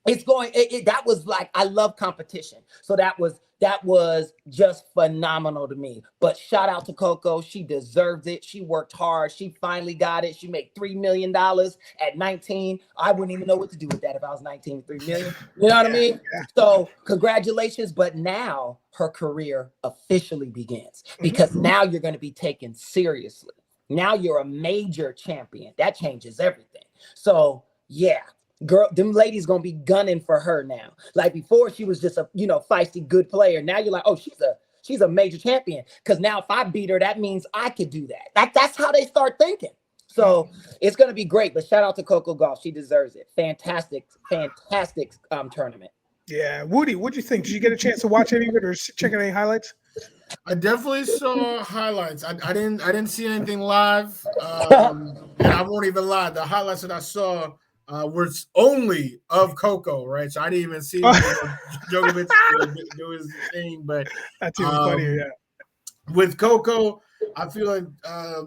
it's going. That was like, I love competition. So that was just phenomenal to me. But shout out to Coco. She deserved it. She worked hard. She finally got it. She made $3 million at 19. I wouldn't even know what to do with that if I was 19. $3 million. You know what I mean? So congratulations. But now her career officially begins, because now you're going to be taken seriously. Now you're a major champion. That changes everything. So yeah. Girl, them ladies gonna be gunning for her now. Like, before, she was just a feisty good player. Now you're like, oh, she's a major champion. Because now if I beat her, that means I could do that. That's how they start thinking. So it's gonna be great. But shout out to Coco Gauff. She deserves it. Fantastic tournament. Yeah, Woody, what'd you think? Did you get a chance to watch any of it or check out any highlights? I definitely saw highlights. I didn't see anything live. And I won't even lie. The highlights that I saw was only of Coco, right? So I didn't even see Djokovic do his thing. But that's even funnier, yeah. With Coco, I feel like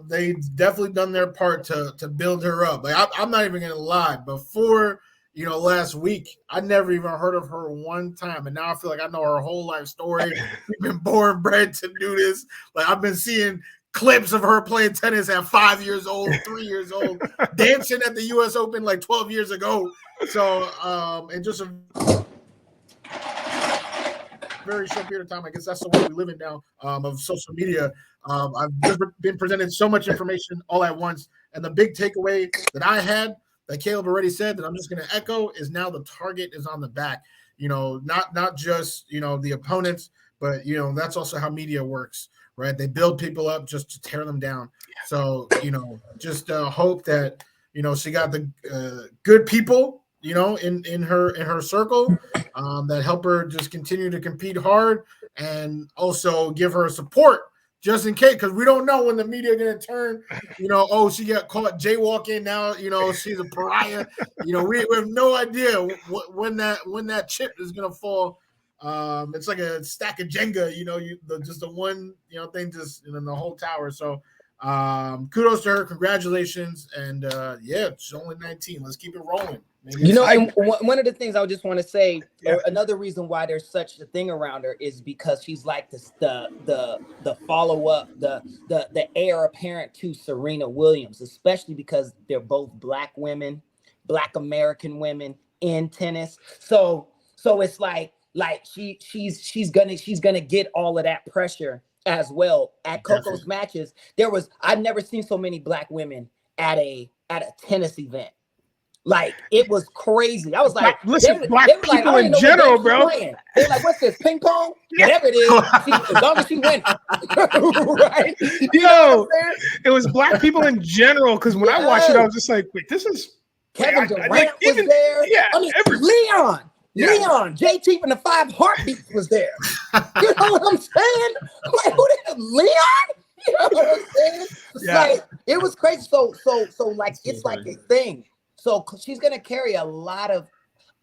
they definitely done their part to build her up. Like, I'm not even gonna lie. Before last week, I never even heard of her one time, and now I feel like I know her whole life story. We've been born bred to do this. Like, I've been seeing clips of her playing tennis at 5 years old, 3 years old, dancing at the U.S. Open like 12 years ago. So, and just a very short period of time, I guess that's the way we live in now, of social media. I've just been presented so much information all at once. And the big takeaway that I had, that Caleb already said, that I'm just going to echo, is now the target is on the back. Not just, the opponents, but, that's also how media works. right? They build people up just to tear them down. So, just hope that, she got the good people, in her circle that help her just continue to compete hard and also give her support just in case, because we don't know when the media are going to turn, oh, she got caught jaywalking now, she's a pariah. We have no idea when that chip is going to fall. It's like a stack of Jenga, just the one, thing just in the whole tower. So kudos to her, congratulations, and she's only 19. Let's keep it rolling. And one of the things I just want to say, another reason why there's such a thing around her is because she's like the follow up, the heir apparent to Serena Williams, especially because they're both Black women, Black American women in tennis. So it's like she's gonna get all of that pressure as well. At Coco's matches, I've never seen so many Black women at a tennis event. Like, it was crazy. I was like, listen, Black people in general, bro. They're like, what's this, ping pong? Whatever it is, as long as she wins. Right? It was Black people in general, because when I watched it, I was just like, wait, this is... Kevin Durant was there. Yeah, Leon. Yeah. Leon, JT from the 5 Heartbeats was there. You know what I'm saying? Like, who the hell? Leon? You know what I'm saying? Like, it was crazy. So like, it's like a thing. So she's gonna carry a lot of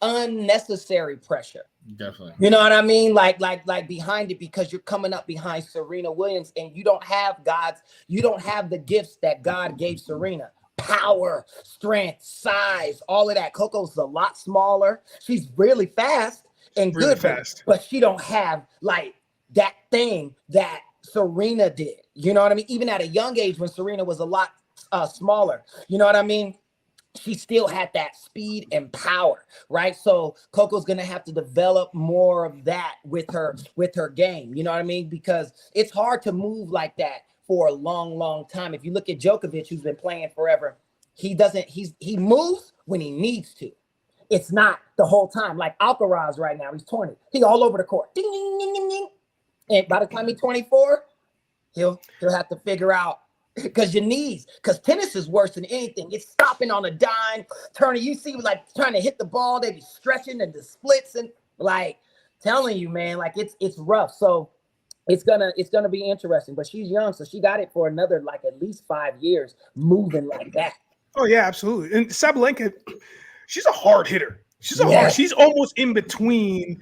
unnecessary pressure. Definitely. You know what I mean? Like behind it, because you're coming up behind Serena Williams, and you don't have the gifts that God gave Serena. Power, strength, size, all of that. Coco's a lot smaller. She's really fast and really good, fast. But she don't have like that thing that Serena did. You know what I mean? Even at a young age, when Serena was a lot smaller, you know what I mean? She still had that speed and power, right? So Coco's gonna have to develop more of that with her game. You know what I mean? Because it's hard to move like that for a long, long time. If you look at Djokovic, who's been playing forever, he moves when he needs to. It's not the whole time. Like Alcaraz right now, he's 20. He's all over the court. Ding, ding, ding, ding, ding. And by the time he's 24, he'll have to figure out, because your knees, because tennis is worse than anything. It's stopping on a dime, turning. You see, like trying to hit the ball, they be stretching and the splits, and like telling you, man, like it's rough. So it's gonna be interesting. But she's young, so she got it for another like at least 5 years moving like that. Oh yeah, absolutely. And Sabalenka, she's a hard hitter. She's almost in between,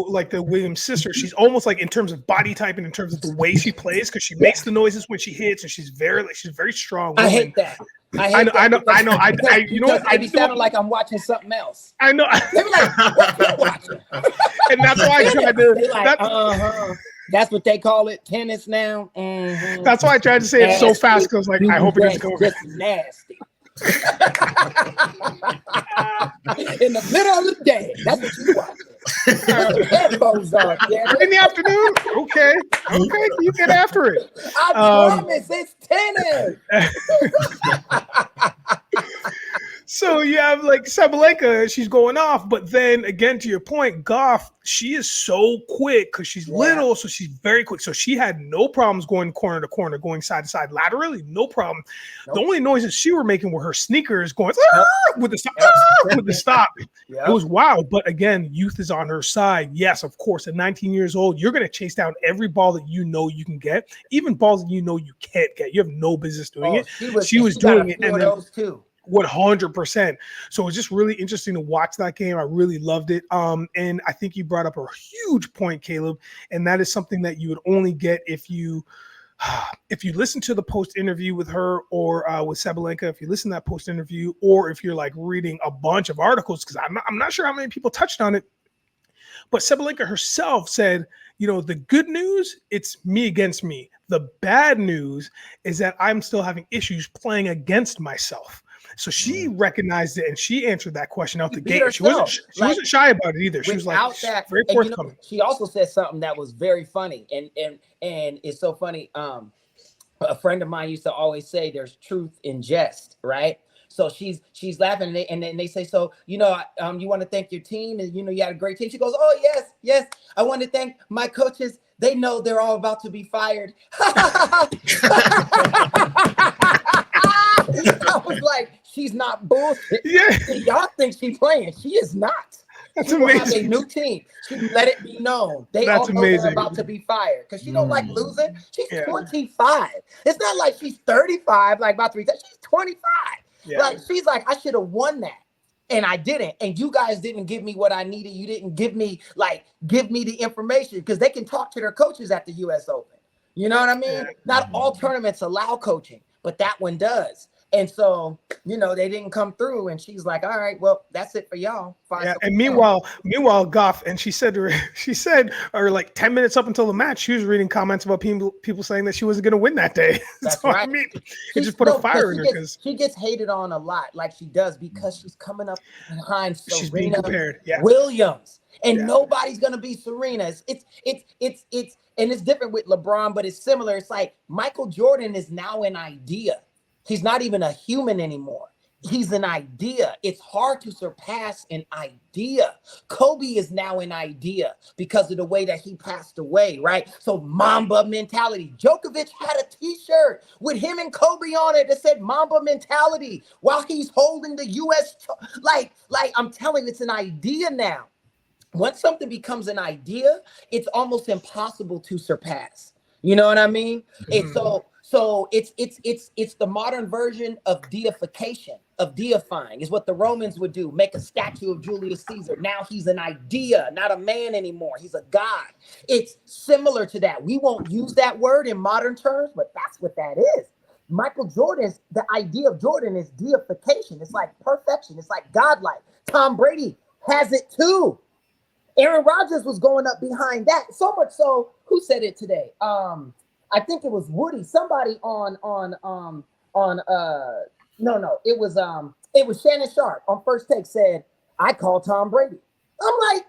like the Williams sister. She's almost like in terms of body type and in terms of the way she plays, because she makes the noises when she hits, and she's very strong woman. I hate that. I know. I be sounding like I'm watching something else. I know. They be like, what you watching? And that's why I tried to. Like, that's what they call it, tennis now. Mm-hmm. That's why I tried to say it so fast, because like I hope it doesn't go. Just nasty. In the middle of the day, that's what you watch. Headphones on, in the afternoon. Okay, you get after it. I promise, it's tennis. So you have like Sabalenka, she's going off, but then again, to your point, Gauff, she is so quick because she's little, so she's very quick. So she had no problems going corner to corner, going side to side laterally, no problem. Nope. The only noises she were making were her sneakers going with the stop, with the stop. Yep. It was wild, but again, youth is on her side. Yes, of course, at 19 years old, you're going to chase down every ball that you know you can get, even balls that you know you can't get. You have no business doing it. She was doing it, and then too. 100%. So it was just really interesting to watch that game. I really loved it. And I think you brought up a huge point, Caleb, and that is something that you would only get if you listen to the post interview with her or with Sabalenka, if you listen to that post interview, or if you're like reading a bunch of articles, because I'm not sure how many people touched on it. But Sabalenka herself said, the good news, it's me against me. The bad news is that I'm still having issues playing against myself. So she recognized it, and she answered that question out the gate. She wasn't shy about it either. She was like very forthcoming. She also said something that was very funny, and it's so funny. A friend of mine used to always say, "There's truth in jest," right? So she's laughing, and then they say, so you want to thank your team, and you had a great team. She goes, oh yes, I want to thank my coaches. They know they're all about to be fired. I was like, she's not bullshit. Yeah. Y'all think she's playing? She is not. That's she will amazing. have a new team. She let it be known. They That's all know amazing. they're about to be fired because she don't like losing. She's Yeah. 25. It's not like she's 35, like about to retire. She's 25. Yeah. Like she's like, I should have won that. And I didn't. And you guys didn't give me what I needed. You didn't give me the information because they can talk to their coaches at the US Open. You know what I mean? Yeah. Not all tournaments allow coaching, but that one does. And so, they didn't come through. And she's like, all right, well, that's it for y'all. Yeah. And meanwhile, Goff, and she said, or like 10 minutes up until the match, she was reading comments about people saying that she wasn't going to win that day. That's so, right. I mean, it just put a fire in her because she gets hated on a lot, like she does, because she's coming up behind she's being Serena compared. Yeah. Williams, and Yeah. nobody's gonna be Serena. It's and it's different with LeBron, but it's similar. It's like Michael Jordan is now an idea. He's not even a human anymore. He's an idea. It's hard to surpass an idea. Kobe is now an idea because of the way that he passed away, right? So Mamba mentality. Djokovic had a t-shirt with him and Kobe on it that said Mamba mentality while he's holding the US. Like I'm telling you, it's an idea now. Once something becomes an idea, it's almost impossible to surpass. You know what I mean? It's so it's the modern version of deification, of deifying, is what the Romans would do. Make a statue of Julius Caesar. Now he's an idea, not a man anymore. He's a god. It's similar to that. We won't use that word in modern terms, but that's what that is. Michael Jordan's, the idea of Jordan is deification. It's like perfection. It's like godlike. Tom Brady has it too. Aaron Rodgers was going up behind that. So much so, who said it today? I think it was Woody. Somebody it was Shannon Sharp on First Take said, I call Tom Brady. I'm like,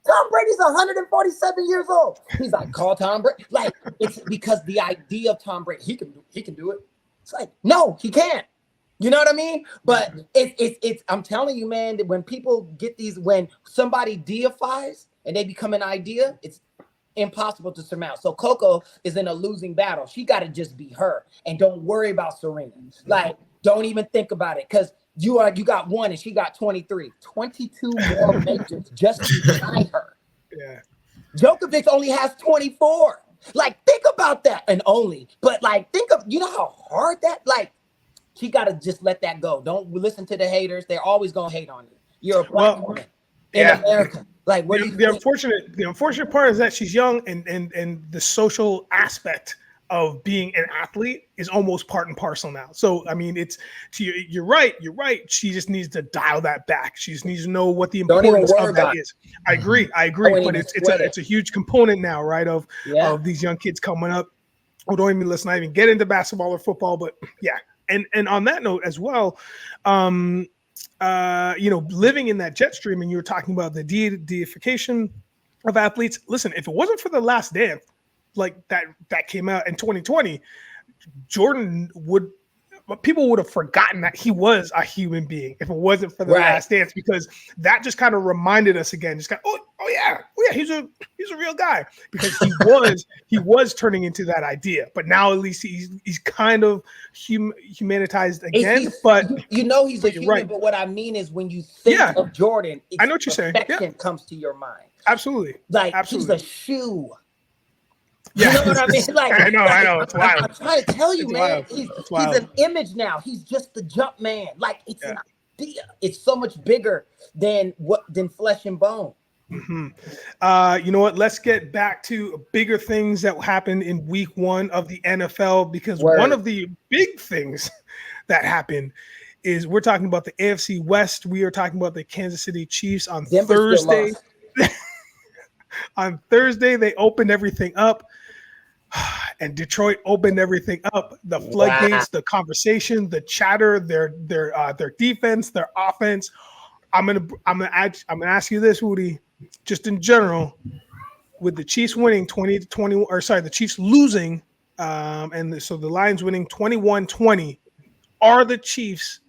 Tom Brady's 147 years old. He's like, call Tom Brady. Like, it's because the idea of Tom Brady, he can do it. It's like, no, he can't. You know what I mean? But it's I'm telling you, man, that when people get when somebody deifies and they become an idea, it's impossible to surmount. So Coco is in a losing battle. She got to just be her and don't worry about Serena. Like, don't even think about it because you got one and she got 23. 22 more majors just behind her. Yeah. Djokovic only has 24. Like, think about that. But think of, how hard that, she got to just let that go. Don't listen to the haters. They're always going to hate on you. You're a black woman in America. Like, what the unfortunate part is that she's young and the social aspect of being an athlete is almost part and parcel now. So, I mean, you're right. She just needs to dial that back. She just needs to know what the importance of that is. I agree. But it's a huge component now, right? Of these young kids coming up who don't even let's not even get into basketball or football, but yeah. And on that note as well, living in that jet stream, and you were talking about the deification of athletes. Listen, if it wasn't for The Last Dance, like that came out in 2020, people would have forgotten that he was a human being if it wasn't for The Last Dance, because that just kind of reminded us again. Just oh yeah, he's a real guy, because he was turning into that idea, but now at least he's kind of humanitized again. But he's a human. Right. But what I mean is, when you think of Jordan, I know what you're saying. Perfection comes to your mind. Absolutely. He's a shoe. Yeah. You know what I mean? I know. It's wild. I'm trying to tell you, man. He's an image now. He's just the jump man. It's an idea. It's so much bigger than flesh and bone. Mm-hmm. You know what? Let's get back to bigger things that happened in week 1 of the NFL, because one of the big things that happened is we're talking about the AFC West. We are talking about the Kansas City Chiefs on Thursday. On Thursday, they opened everything up, and Detroit opened everything up. The floodgates, the conversation, the chatter, their defense, their offense. I'm gonna ask you this, Woody, just in general, with the Chiefs winning 20-20, or sorry, the Chiefs losing, so the Lions winning 21-20. Are the Chiefs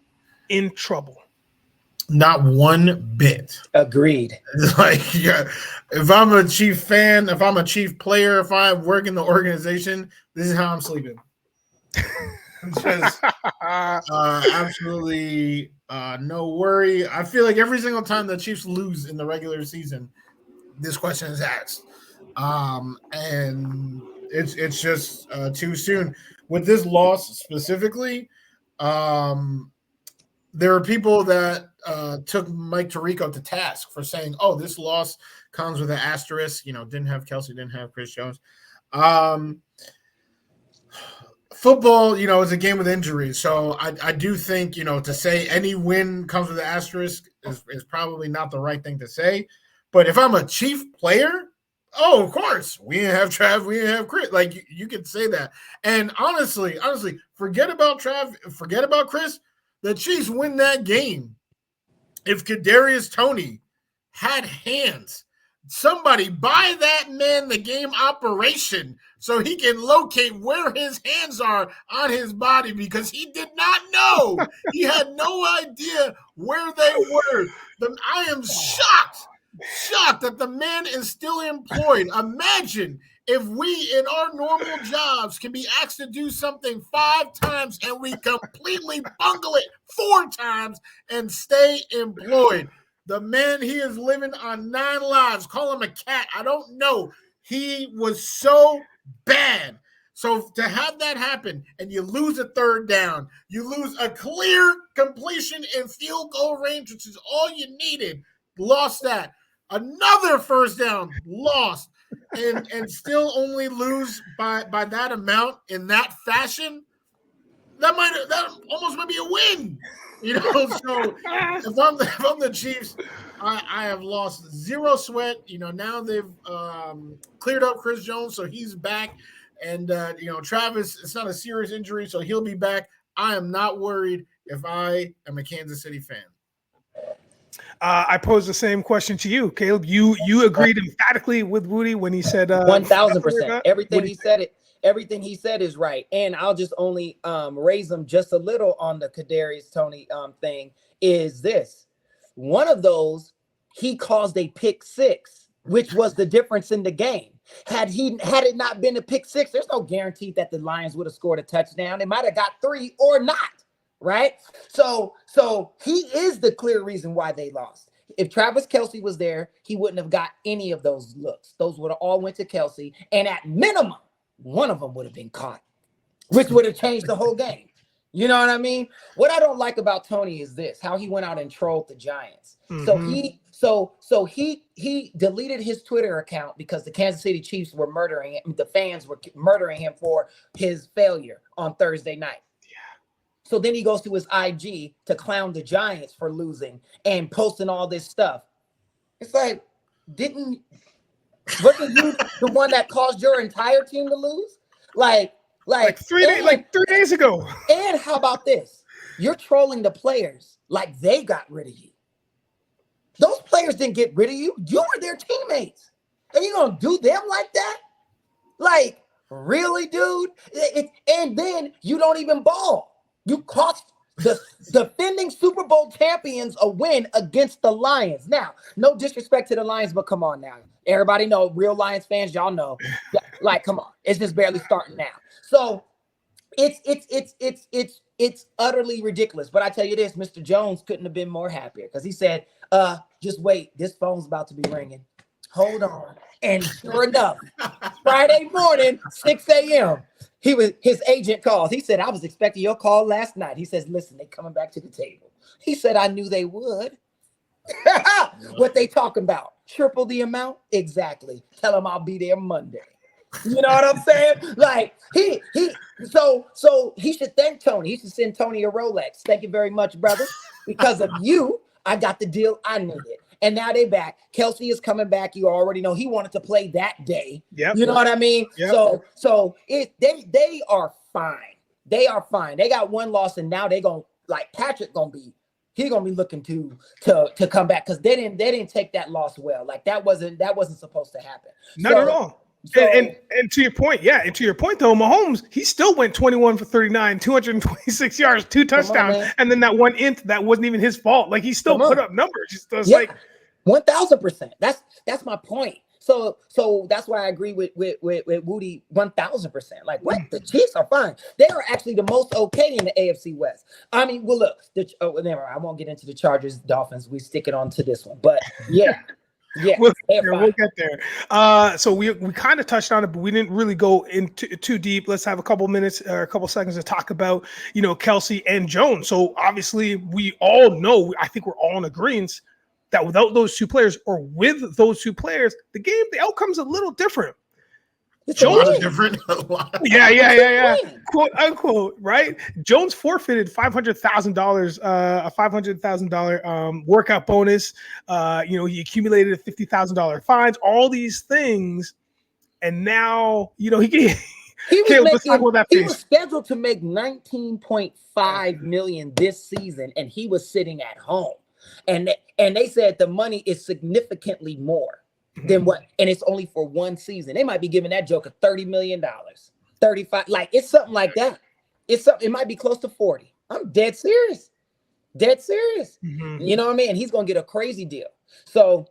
in trouble. Not one bit. Agreed. Like, yeah, if I'm a Chief fan, if I'm a Chief player, if I work in the organization, this is how I'm sleeping. Just absolutely no worry. I feel like every single time the Chiefs lose in the regular season, this question is asked, and it's just too soon. With this loss specifically, there are people that took Mike Tirico to task for saying, "Oh, this loss comes with an asterisk." You know, didn't have Kelce, didn't have Chris Jones. Football, you know, is a game with injuries. So I do think, you know, to say any win comes with an asterisk is probably not the right thing to say. But if I'm a Chief player, oh, of course, we didn't have Trav, we didn't have Chris. Like, you could say that. And honestly, forget about Trav, forget about Chris. The Chiefs win that game. If Kadarius Toney had hands, somebody buy that man the game operation so he can locate where his hands are on his body, because he did not know. He had no idea where they were. I am shocked that the man is still employed. Imagine if we in our normal jobs can be asked to do something 5 times and we completely bungle it 4 times and stay employed. The man, he is living on 9 lives. Call him a cat. I don't know. He was so bad. So to have that happen and you lose a 3rd down, you lose a clear completion in field goal range, which is all you needed, lost that. Another 1st down, lost, and still only lose by that amount in that fashion. That almost might be a win. You know, so if I'm the Chiefs, I have lost zero sweat. You know, now they've cleared up Chris Jones, so he's back. And, you know, Travis, it's not a serious injury, so he'll be back. I am not worried if I am a Kansas City fan. I posed the same question to you, Caleb. You agreed emphatically with Woody when he said 1,000%. Everything he said is right. And I'll just only raise him just a little on the Kadarius Toney thing. Is this one of those? He caused a pick 6, which was the difference in the game. Had it not been a pick 6, there's no guarantee that the Lions would have scored a touchdown. They might have got 3 or not. Right. So he is the clear reason why they lost. If Travis Kelce was there, he wouldn't have got any of those looks. Those would have all went to Kelce. And at minimum, one of them would have been caught, which would have changed the whole game. You know what I mean? What I don't like about Toney is this, how he went out and trolled the Giants. Mm-hmm. So he deleted his Twitter account because the Kansas City Chiefs were murdering him. The fans were murdering him for his failure on Thursday night. So then he goes to his IG to clown the Giants for losing and posting all this stuff. It's like, wasn't you the one that caused your entire team to lose? Like 3 days ago. And how about this? You're trolling the players like they got rid of you. Those players didn't get rid of you. You were their teammates. And you're going to do them like that? Like, really, dude? And then you don't even ball. You cost the defending Super Bowl champions a win against the Lions. Now, no disrespect to the Lions, but come on now. Everybody know, real Lions fans, y'all know. Like, come on. It's just barely starting now. So it's utterly ridiculous. But I tell you this, Mr. Jones couldn't have been more happier because he said, just wait, this phone's about to be ringing. Hold on. And sure enough, Friday morning, 6 a.m., his agent calls. He said, I was expecting your call last night. He says, listen, they coming back to the table. He said, I knew they would. What they talking about? Triple the amount? Exactly. Tell them I'll be there Monday. You know what I'm saying? Like, so he should thank Toney. He should send Toney a Rolex. Thank you very much, brother. Because of you, I got the deal I needed. And now they back. Kelce is coming back. You already know he wanted to play that day. Yep. You know what I mean? Yep. So they are fine. They are fine. They got one loss, and now they gonna Patrick gonna be looking to come back because they didn't take that loss well. Like that wasn't supposed to happen. Not at all. So, and to your point, though, Mahomes, he still went 21 for 39, 226 yards, 2 touchdowns, and then that one int that wasn't even his fault. Like he still put up numbers. It's like 1,000%. That's my point. So that's why I agree with Woody 1,000%. Like what? The Chiefs are fine. They are actually the most okay in the AFC West. I mean, well, look, never. I won't get into the Chargers, Dolphins. We stick it on to this one, but yeah. Yeah, we'll get there. So we kind of touched on it, but we didn't really go into too deep. Let's have a couple minutes or a couple seconds to talk about, Kelce and Jones. So obviously we all know, I think we're all in agreement that without those two players or with those two players, the outcome's a little different. Jones different. Yeah. Quote unquote, right? Jones forfeited $500,000, a $500,000 workout bonus. He accumulated $50,000 fines, all these things, and now he was scheduled to make $19.5 million this season, and he was sitting at home, and they said the money is significantly more than what, and it's only for one season. They might be giving that joker $30 million, 35, like it's something like that. It might be close to 40. I'm dead serious. Mm-hmm. You know what I mean? And he's gonna get a crazy deal. So,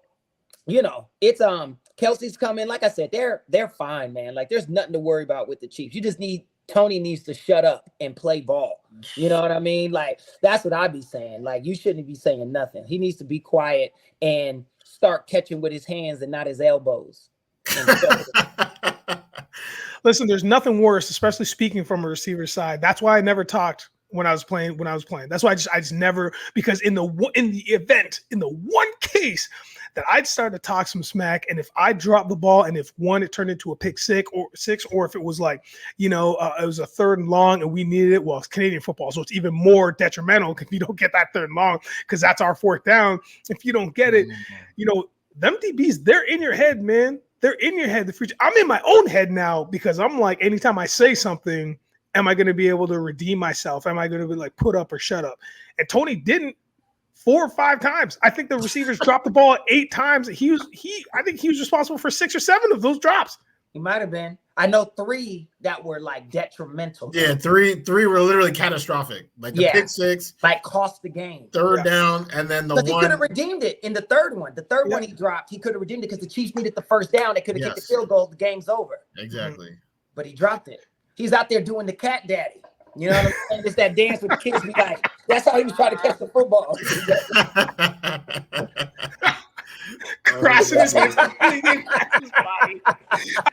it's Kelce's coming. Like I said, they're fine, man. Like there's nothing to worry about with the Chiefs. You just Tony needs to shut up and play ball. You know what I mean? Like that's what I'd be saying. Like you shouldn't be saying nothing. He needs to be quiet and start catching with his hands and not his elbows. Listen, there's nothing worse, especially speaking from a receiver side. That's why I never talked when I was playing. That's why I just never, because in the one case that I'd start to talk some smack, and if I dropped the ball and if it turned into a pick six, or if it was like, it was a 3rd and long and we needed it. Well, it's Canadian football, so it's even more detrimental if you don't get that 3rd and long, because that's our 4th down. If you don't get it, them DBs, they're in your head, man. They're in your head. The future. I'm in my own head now because I'm like, anytime I say something, am I going to be able to redeem myself? Am I going to be like put up or shut up? And Tony didn't 4 or 5 times. I think the receivers dropped the ball 8 times. I think he was responsible for 6 or 7 of those drops. He might have been. I know 3 that were like detrimental. Yeah, three were literally catastrophic. Like the pick 6, like cost the game. 3rd down, and then the one. He could have redeemed it in the 3rd one. The 3rd one he dropped, he could have redeemed it because the Chiefs needed the 1st down. They could have kicked the field goal. The game's over. Exactly. But he dropped it. He's out there doing the cat daddy. You know what I'm saying? It's that dance with the kids. Be like, that's how he was trying to catch the football. Crossing his hands. I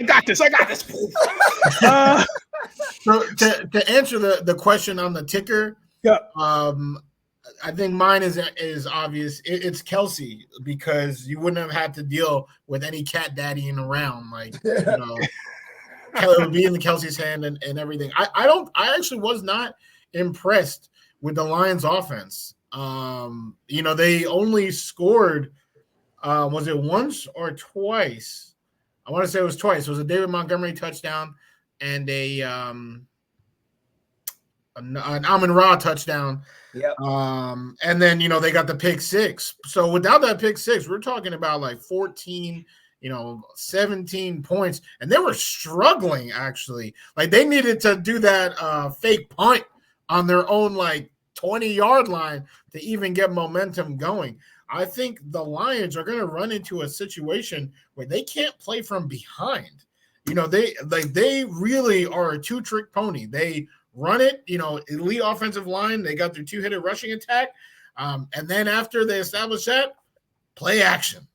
got this. So to answer the question on the ticker, I think mine is obvious. It's Kelce, because you wouldn't have had to deal with any cat daddying around. Like, it would be in the Kelce's hand and everything. I actually was not impressed with the Lions offense. They only scored, was it once or twice? I want to say it was twice. It was a David Montgomery touchdown and an Amon-Ra touchdown. Yep. And then, they got the pick 6. So without that pick 6, we're talking about like 14, 17 points, and they were struggling actually. Like they needed to do that fake punt on their own like 20-yard line to even get momentum going. I think the Lions are going to run into a situation where they can't play from behind. They really are a 2-trick pony. They run it, elite offensive line. They got their 2-headed rushing attack. And then after they establish that, play action.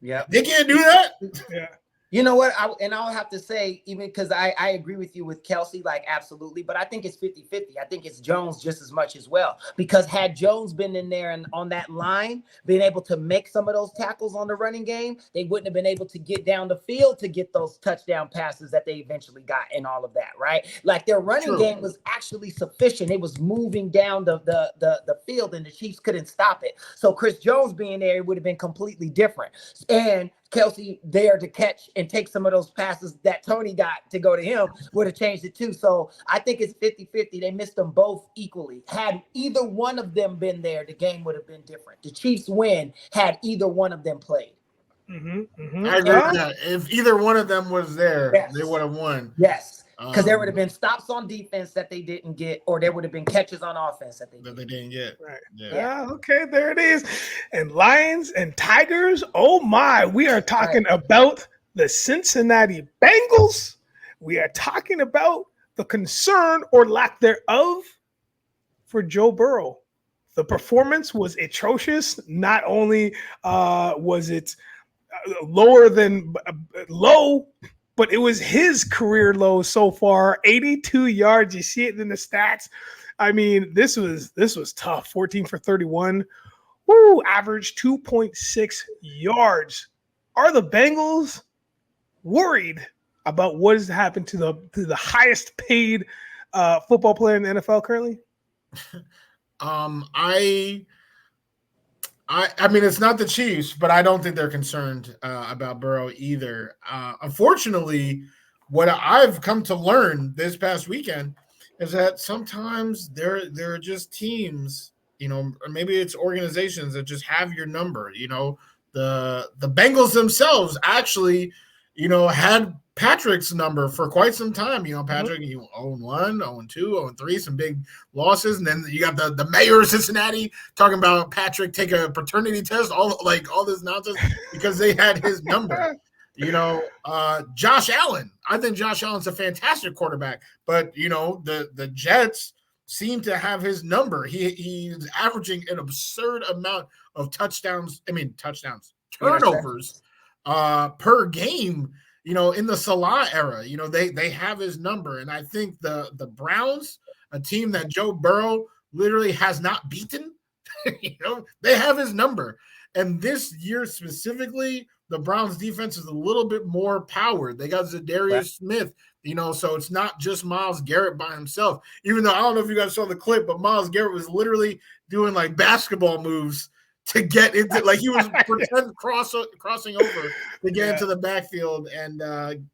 Yeah, they can't do that. Yeah. You know what? I'll have to say, even because I agree with you with Kelce, like absolutely, but I think it's 50-50. I think it's Jones just as much as well, because had Jones been in there and on that line, being able to make some of those tackles on the running game, they wouldn't have been able to get down the field to get those touchdown passes that they eventually got and all of that, right? Like their running game was actually sufficient. It was moving down the field and the Chiefs couldn't stop it. So Chris Jones being there, it would have been completely different. And Kelce there to catch and take some of those passes that Tony got to go to him would have changed it too. So I think it's 50-50. They missed them both equally. Had either one of them been there, the game would have been different. The Chiefs win had either one of them played. I agree with that. If either one of them was there, they would have won. Yes. Because there would have been stops on defense that they didn't get, or there would have been catches on offense that they didn't get. Right. Yeah. Okay, there it is. And Lions and Tigers. Oh my, we are talking about the Cincinnati Bengals. We are talking about the concern or lack thereof for Joe Burrow. The performance was atrocious. Not only was it lower than low, but it was his career low so far. 82 yards. You see it in the stats. I mean, this was tough. 14 for 31. Woo, average 2.6 yards. Are the Bengals worried about what has happened to the highest paid football player in the NFL currently? I mean, it's not the Chiefs, but I don't think they're concerned about Burrow either. Unfortunately, what I've come to learn this past weekend is that sometimes there are just teams, or maybe it's organizations that just have your number. The Bengals themselves actually, had Patrick's number for quite some time. Patrick, 0-1, 0-2, 0-3, some big losses. And then you got the mayor of Cincinnati talking about Patrick take a paternity test, all this nonsense because they had his number. Josh Allen. I think Josh Allen's a fantastic quarterback, but the Jets seem to have his number. He's averaging an absurd amount of turnovers per game. In the Salah era, they have his number. And I think the Browns, a team that Joe Burrow literally has not beaten, they have his number. And this year specifically, the Browns defense is a little bit more powered. They got Zadarius Smith, so it's not just Myles Garrett by himself. Even though I don't know if you guys saw the clip, but Myles Garrett was literally doing like basketball moves to get into, he was crossing over to get into the backfield and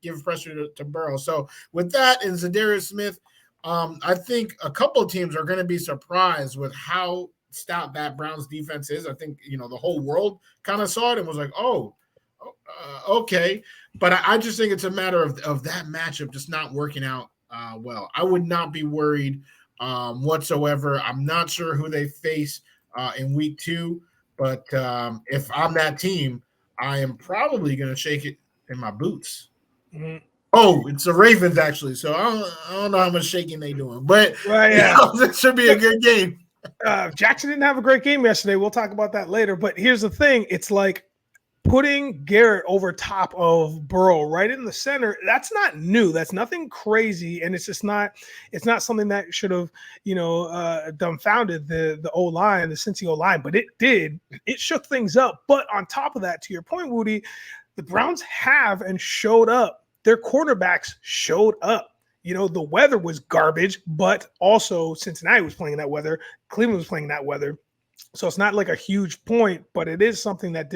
give pressure to Burrow. So with that and Zadarius Smith, I think a couple of teams are going to be surprised with how stout that Browns defense is. I think, the whole world kind of saw it and was like, okay. But I just think it's a matter of that matchup just not working out well. I would not be worried whatsoever. I'm not sure who they face in week 2. But if I'm that team, I am probably going to shake it in my boots. Mm-hmm. Oh, it's the Ravens, actually. So I don't know how much shaking they're doing. But it should be a good game. Jackson didn't have a great game yesterday. We'll talk about that later. But here's the thing. It's like putting Garrett over top of Burrow right in the center. That's not new. That's nothing crazy. And it's not something that should have, dumbfounded the O-line, the Cincy O-line, but it did. It shook things up. But on top of that, to your point, Woody, the Browns have and showed up. Their quarterbacks showed up. The weather was garbage, but also Cincinnati was playing that weather. Cleveland was playing that weather. So it's not like a huge point, but it is something that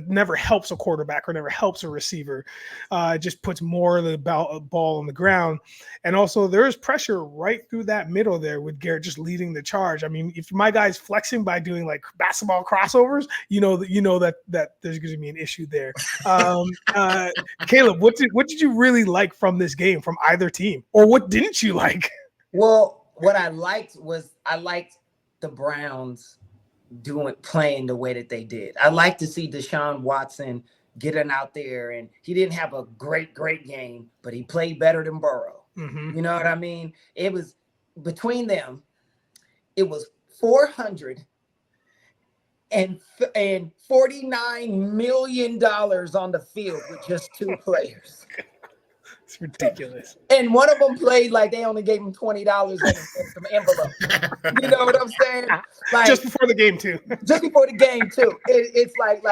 never helps a quarterback or never helps a receiver. It just puts more of the ball on the ground. And also there is pressure right through that middle there with Garrett just leading the charge. I mean, if my guy's flexing by doing like basketball crossovers, that there's going to be an issue there. Caleb, what did you really like from this game from either team, or what didn't you like? Well, what I liked the Browns playing the way that they did. I like to see Deshaun Watson getting out there, and he didn't have a great game, but he played better than Burrow. Mm-hmm. You know what I mean? It was between them. It was $449 million on the field with just 2 players. It's ridiculous. And one of them played like they only gave him $20 in some envelope. You know what I'm saying? Like, just before the game too. Just before the game too. It's like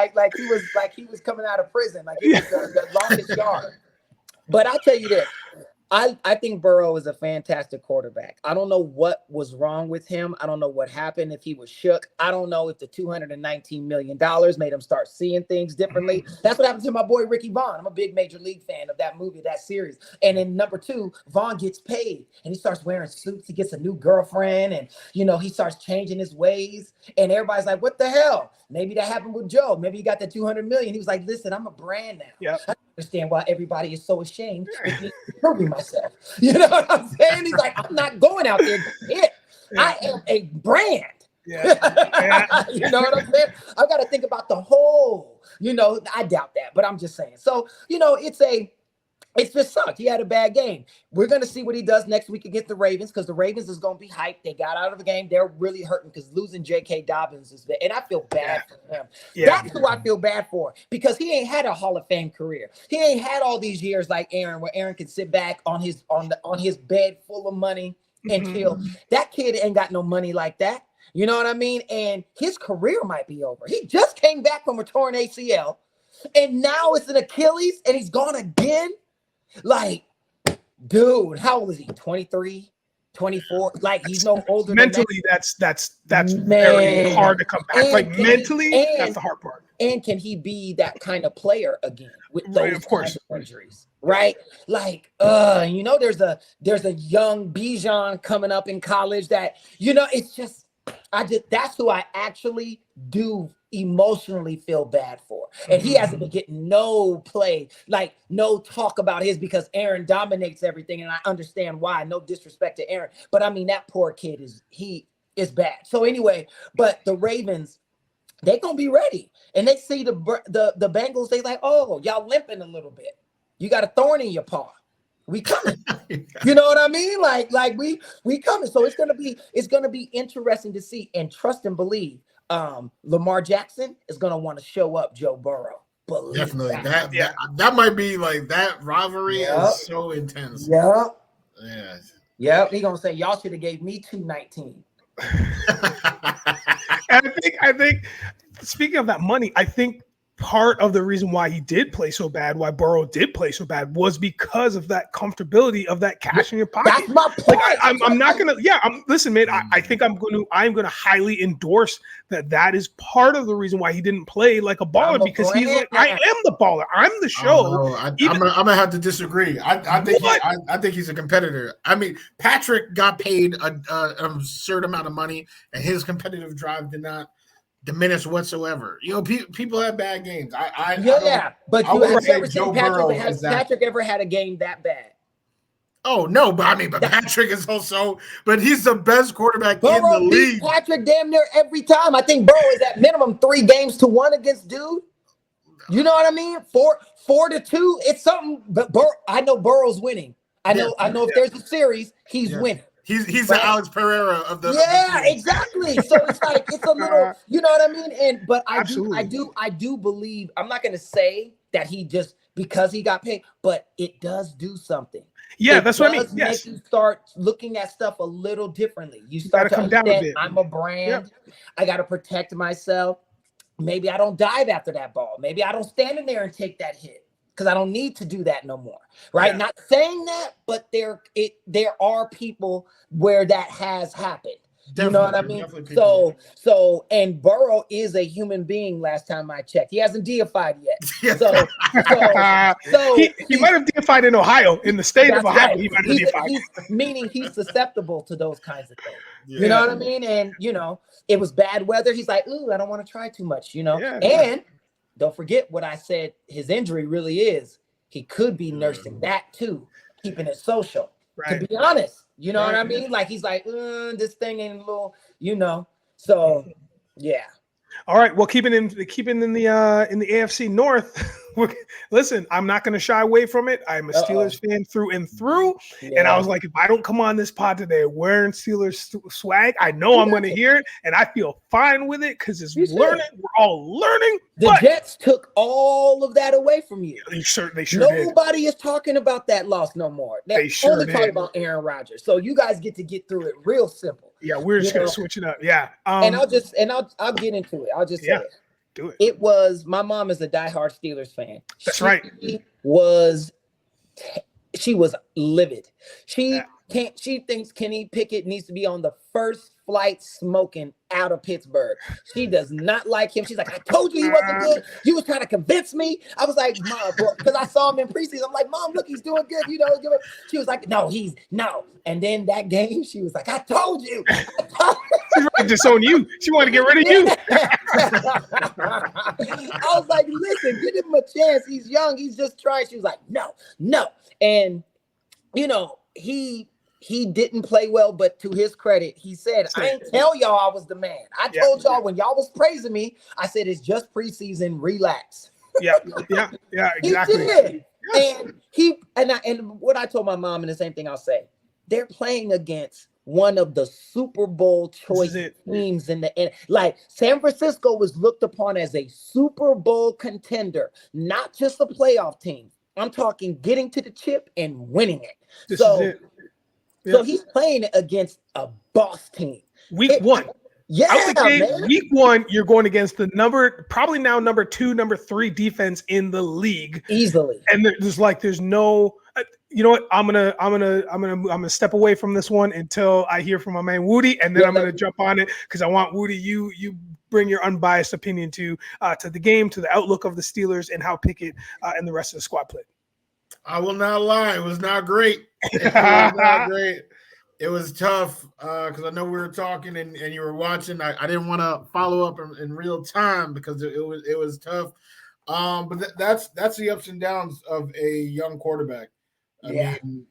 he was coming out of prison. Like it was the longest yard. But I'll tell you this. I think Burrow is a fantastic quarterback. I don't know what was wrong with him. I don't know what happened, if he was shook. I don't know if the $219 million made him start seeing things differently. That's what happened to my boy Ricky Vaughn. I'm a big Major League fan of that movie, that series. And then number 2, Vaughn gets paid and he starts wearing suits. He gets a new girlfriend and, he starts changing his ways. And everybody's like, what the hell? Maybe that happened with Joe. Maybe he got that 200 million. He was like, listen, I'm a brand now. Yep. I understand why everybody is so ashamed of me hurting myself. You know what I'm saying? He's like, I'm not going out there to hit. I am a brand. Yeah. You know what I'm saying? I've got to think about the whole, I doubt that, but I'm just saying. So, it just sucked. He had a bad game. We're going to see what he does next week against the Ravens, because the Ravens is going to be hyped. They got out of the game. They're really hurting because losing J.K. Dobbins is bad. And I feel bad for him. Yeah. That's who I feel bad for, because he ain't had a Hall of Fame career. He ain't had all these years like Aaron, where Aaron can sit back on his bed full of money and chill. That kid ain't got no money like that. You know what I mean? And his career might be over. He just came back from a torn ACL, and now it's an Achilles, and he's gone again. Like, dude, how old is he? 23, 24? Like, he's no older mentally, than that. That's very hard to come back. And like, mentally, that's the hard part. And can he be that kind of player again with those Right, of course. kind of injuries? Right? Like, there's a young Bijan coming up in college that, it's just, that's who I actually do emotionally feel bad for. And he hasn't been getting no play, like no talk about his, because Aaron dominates everything. And I understand why. No disrespect to Aaron, but I mean, that poor kid is bad. So anyway, but the Ravens, they're going to be ready. And they see the Bengals, they like, oh, y'all limping a little bit. You got a thorn in your paw. We coming. You know what I mean? Like we coming. So it's gonna be interesting to see, and trust and believe. Lamar Jackson is gonna want to show up Joe Burrow. Believe Definitely. Yeah. That might be like, that rivalry is so intense. Yep. Yeah. Yep. He gonna say, y'all should have gave me 219. And I think speaking of that money, I think part of the reason why he did play so bad, why Burrow did play so bad, was because of that comfortability of that cash in your pocket. That's my point. Like, I'm not gonna. Yeah, listen, man. I think I'm gonna highly endorse that is part of the reason why he didn't play like a baller, because he's like, I am the baller. I'm the show. I'm gonna have to disagree. I think he's a competitor. I mean, Patrick got paid an absurd amount of money, and his competitive drive did not diminish whatsoever. People have bad games. But have you ever seen Patrick? Has Patrick ever had a game that bad? Oh no, but Patrick is also, but he's the best quarterback in the Burrow league. beat Patrick damn near every time. I think Burrow is at minimum 3 games to 1 against dude. You know what I mean? 4-2. It's something. But I know Burrow's winning. I know if there's a series, he's winning. He's the Alex Pereira of the exactly. So it's like, it's a little, you know what I mean? But I do believe, I'm not gonna say that he just because he got paid, but it does do something. Yeah, that's what I mean. Yes. Make you start looking at stuff a little differently. You start to come down a understand, bit. I'm a brand. I got to protect myself. Maybe I don't dive after that ball. Maybe I don't stand in there and take that hit, because I don't need to do that no more. Right? Yeah. Not saying that, but there are people where that has happened. You know what I mean? So, and Burrow is a human being. Last time I checked, he hasn't deified yet. So he might have deified in Ohio, in the state of Ohio. Right. He might have deified. Meaning he's susceptible to those kinds of things. Yeah. You know what I mean? And it was bad weather. He's like, ooh, I don't want to try too much. And don't forget what I said. His injury really is. He could be nursing that too, keeping it social. Right. To be honest. You know what I mean? Like, he's like, this thing ain't a little, So, yeah. All right. Well, keeping in the AFC North. Listen, I'm not going to shy away from it. I'm a Steelers fan through and through, and I was like, if I don't come on this pod today wearing Steelers swag, I know I'm going to hear it, and I feel fine with it because it's learning. We're all learning. The Jets took all of that away from you. They sure did. Nobody is talking about that loss no more. They only talk about Aaron Rodgers. So you guys get through it real simple. Yeah, we're just going to switch it up. Yeah, and I'll get into it. I'll just say it. Do it. It was, my mom is a diehard Steelers fan. That's right. She was livid. She thinks Kenny Pickett needs to be on the first flight smoking out of Pittsburgh. She does not like him. She's like, I told you he wasn't good. You was trying to convince me. I was like, Mom, because I saw him in preseason. I'm like, Mom, look, he's doing good. She was like, no. And then that game, she was like, I told you. She's ready to disown you. She wanted to get rid of you. I was like, listen, give him a chance. He's young. He's just trying. She was like, no. And, he didn't play well, but to his credit, he said, I ain't tell y'all I was the man. I told y'all when y'all was praising me, I said, it's just preseason, relax. Yeah, exactly. He did. Yes. And what I told my mom, and the same thing I'll say, they're playing against one of the Super Bowl choice teams in the end. Like San Francisco was looked upon as a Super Bowl contender, not just a playoff team. I'm talking getting to the chip and winning it. So he's playing against a boss team. Week one. Yeah, out the gate, week one, you're going against the probably now number 2, number 3 defense in the league easily. And there's no, you know what? I'm gonna step away from this one until I hear from my man Woody, and then I'm gonna jump on it because I want Woody. You bring your unbiased opinion to the game, to the outlook of the Steelers, and how Pickett and the rest of the squad played. I will not lie. It was not great. It was not great. It was tough because I know we were talking and you were watching. I didn't want to follow up in real time because it was tough. But that's the ups and downs of a young quarterback. I mean,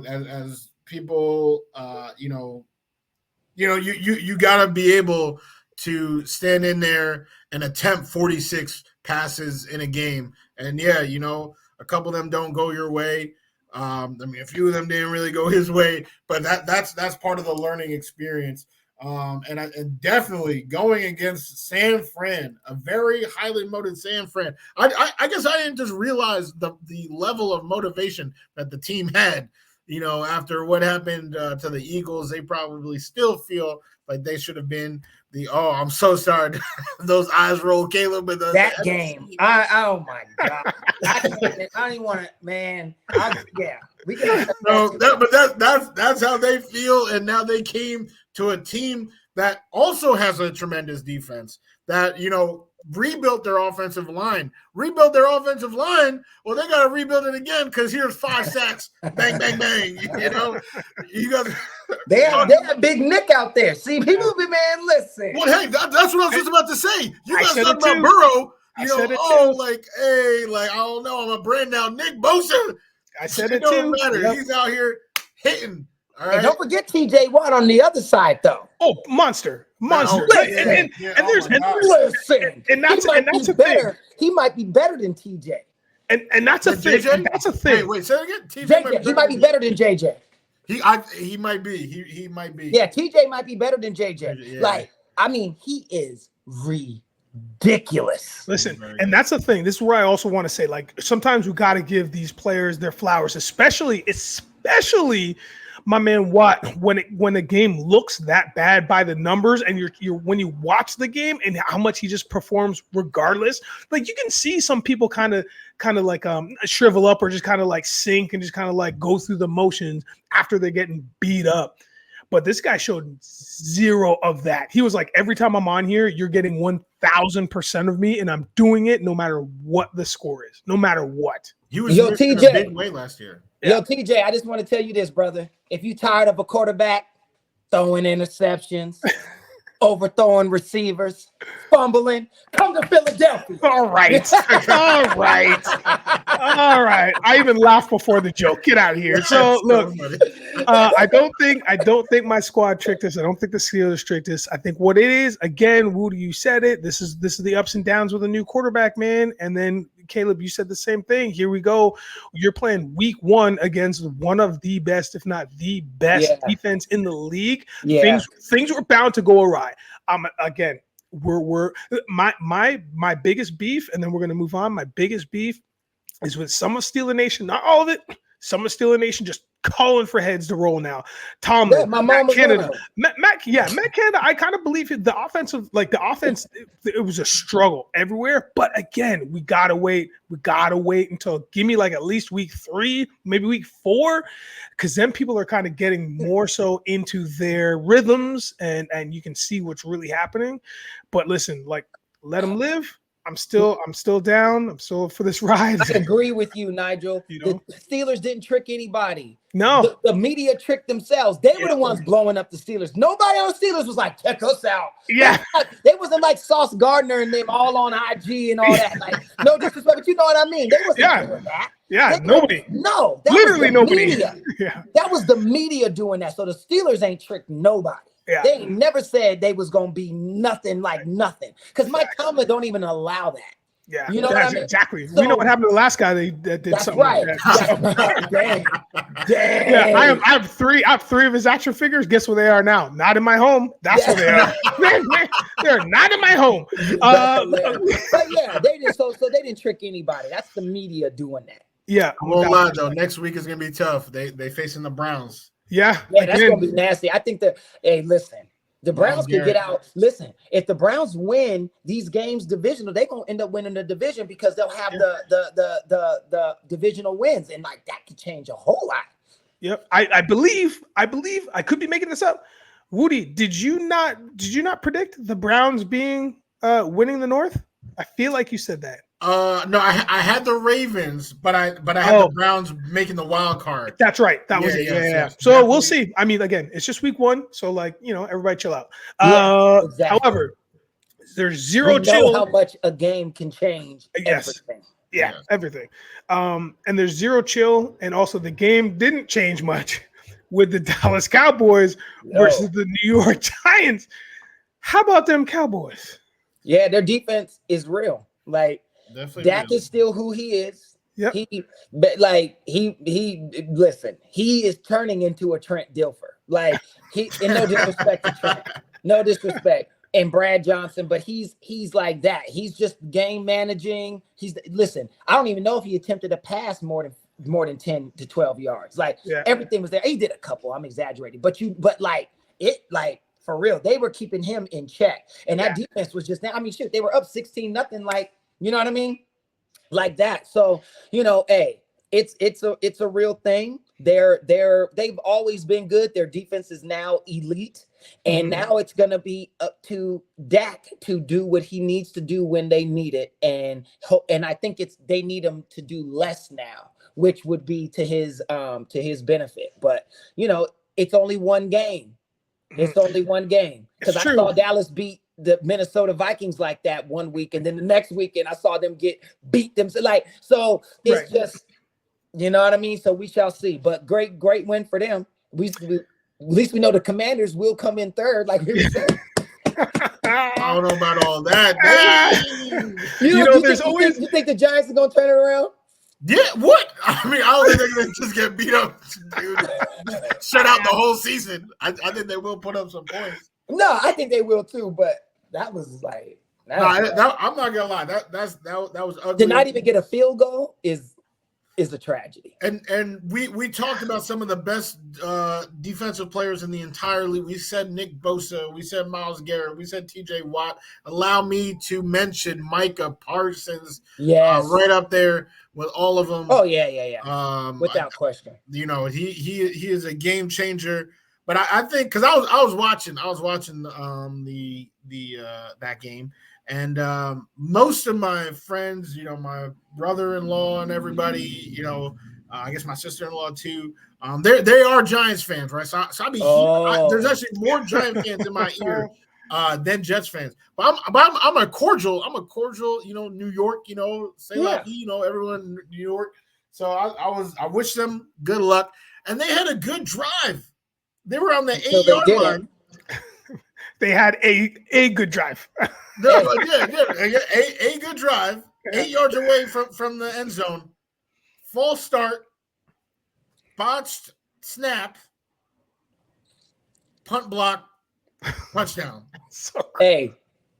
as people, you got to be able to stand in there and attempt 46 passes in a game. And a couple of them don't go your way. A few of them didn't really go his way, but that's part of the learning experience. And definitely going against San Fran, a very highly motivated San Fran. I guess I didn't just realize the level of motivation that the team had. After what happened to the Eagles, they probably still feel like they should have been I'm so sorry. Those eyes roll, Caleb. But that game. Oh my God. I don't even want to, man. We can. No, that's how they feel. And now they came to a team that also has a tremendous defense that, rebuilt their offensive line. Well, they got to rebuild it again because here's 5 sacks. Bang, bang, bang. You guys. They have Big Nick out there. See, people be, man, listen. Well, hey, that's what I was just about to say. You guys talking about Burrow. I don't know. I'm a brand now. Nick Bosa. I said it don't too. matter. Yep. He's out here hitting. All right. And don't forget TJ Watt on the other side, though. Oh, monster. And that's a thing. He might be better than TJ. And that's a thing. JJ? That's a thing. Hey, wait, say it again. JJ, he might be better than JJ. He might be. He might be. Yeah, TJ might be better than JJ. Yeah. He is ridiculous. Listen, and that's the thing. This is where I also want to say, sometimes we got to give these players their flowers, especially my man Watt, when the game looks that bad by the numbers, and you're when you watch the game and how much he just performs regardless, you can see some people kind of shrivel up or just kind of sink and just kind of go through the motions after they're getting beat up. But this guy showed zero of that. He was like, every time I'm on here, you're getting 1,000% of me, and I'm doing it no matter what the score is, no matter what. He was TJ, in a big way last year. Yo, TJ, I just want to tell you this, brother. If you tired of a quarterback throwing interceptions, overthrowing receivers, fumbling, come to Philadelphia. All right. I even laughed before the joke. Get out of here. So look, I don't think my squad tricked us. I don't think the Steelers tricked us. I think what it is, again, Woody, you said it. This is the ups and downs with a new quarterback, man. And then Caleb, you said the same thing. Here we go. You're playing week one against one of the best, if not the best defense in the league. Yeah. Things were bound to go awry. Again, we're my biggest beef, and then we're gonna move on. My biggest beef is with some of Steeler Nation, not all of it. Some of Steeler Nation just calling for heads to roll now. Tomlin, Yeah, my mom Matt was Canada, one of Matt Canada. I kind of believe the offense, it was a struggle everywhere. But again, we gotta wait. We gotta wait until give me like at least week 3, maybe week 4, because then people are kind of getting more so into their rhythms, and you can see what's really happening. But listen, like, let them live. I'm still down. I'm still for this ride. I agree with you, Nigel. You know? The Steelers didn't trick anybody. No. The media tricked themselves. They were the ones blowing up the Steelers. Nobody on the Steelers was like, check us out. Yeah. They wasn't like Sauce Gardner and them all on IG and all that. Like, no disrespect, but you know what I mean. They wasn't doing that. Yeah, nobody. No. That Literally nobody. Media. Yeah. That was the media doing that. So the Steelers ain't tricked nobody. Yeah. They ain't never said they was going to be nothing like nothing. Because Mike Tomlin don't even allow that. Yeah, you know what I mean? Exactly. So, we know what happened to the last guy that did something right. like that. Dang. Yeah, I have three of his action figures. Guess where they are now? Not in my home. That's where they are. They're not in my home. But yeah, they didn't. So they didn't trick anybody. That's the media doing that. Yeah, I won't lie though. Next week is gonna be tough. They facing the Browns. Yeah, that's gonna be nasty. I think that. Hey, listen. The Browns can get out. Listen, if the Browns win these games divisional, they're gonna end up winning the division because they'll have the divisional wins, and like that could change a whole lot. Yep. I believe I could be making this up. Woody, did you not predict the Browns being winning the North? I feel like you said that. No, I had the Ravens, but I had the Browns making the wild card. That's right. That was it. Yeah. So definitely. We'll see. I mean, again, it's just week 1, so like, everybody chill out. Exactly. However, there's zero chill. How much a game can change everything. Yeah, everything. And there's zero chill, and also the game didn't change much with the Dallas Cowboys versus the New York Giants. How about them Cowboys? Yeah, their defense is real. Like, definitely Dak real. is still who he is. Yep. He is turning into a Trent Dilfer. Like, and no disrespect to Trent, no disrespect, and Brad Johnson, but he's like that. He's just game managing. Listen, I don't even know if he attempted to pass more than 10 to 12 yards. Like, everything was there. He did a couple. I'm exaggerating, but for real, they were keeping him in check, and that defense was just. I mean, shit, they were up 16-0. Like, you know what I mean? Like that. So, hey, it's a real thing. They've always been good. Their defense is now elite, and now it's gonna be up to Dak to do what he needs to do when they need it. And I think they need him to do less now, which would be to his benefit. But it's only one game. It's only one game, because I saw Dallas beat the Minnesota Vikings like that one week, and then the next weekend I saw them beat them. So it's just, you know what I mean? So we shall see. But great win for them. At least we know the Commanders will come in third, like we said. I don't know about all that. You think the Giants are gonna turn it around? Yeah, what? I mean, I don't think they're gonna just get beat up, dude. Shut out the whole season. I think they will put up some points. No, I think they will too. But that was like, I'm not gonna lie. That was ugly. To not even get a field goal is a tragedy. And we talked about some of the best defensive players in the entire league. We said Nick Bosa, we said Myles Garrett, we said TJ Watt. Allow me to mention Micah Parsons. Yes, right up there with all of them. Oh yeah. Without question. He is a game changer. But I think, because I was watching the that game, and most of my friends, my brother-in-law and everybody, I guess my sister-in-law too, they are Giants fans, right? So I be there's actually more Giant fans in my ear than Jets fans. But I'm a cordial, New York, say lucky, everyone in New York. So I wish them good luck, and they had a good drive. They were on the 8-yard line. They had a good drive. A good drive. 8 yards away from the end zone. False start. Botched snap. Punt block. Touchdown. Hey.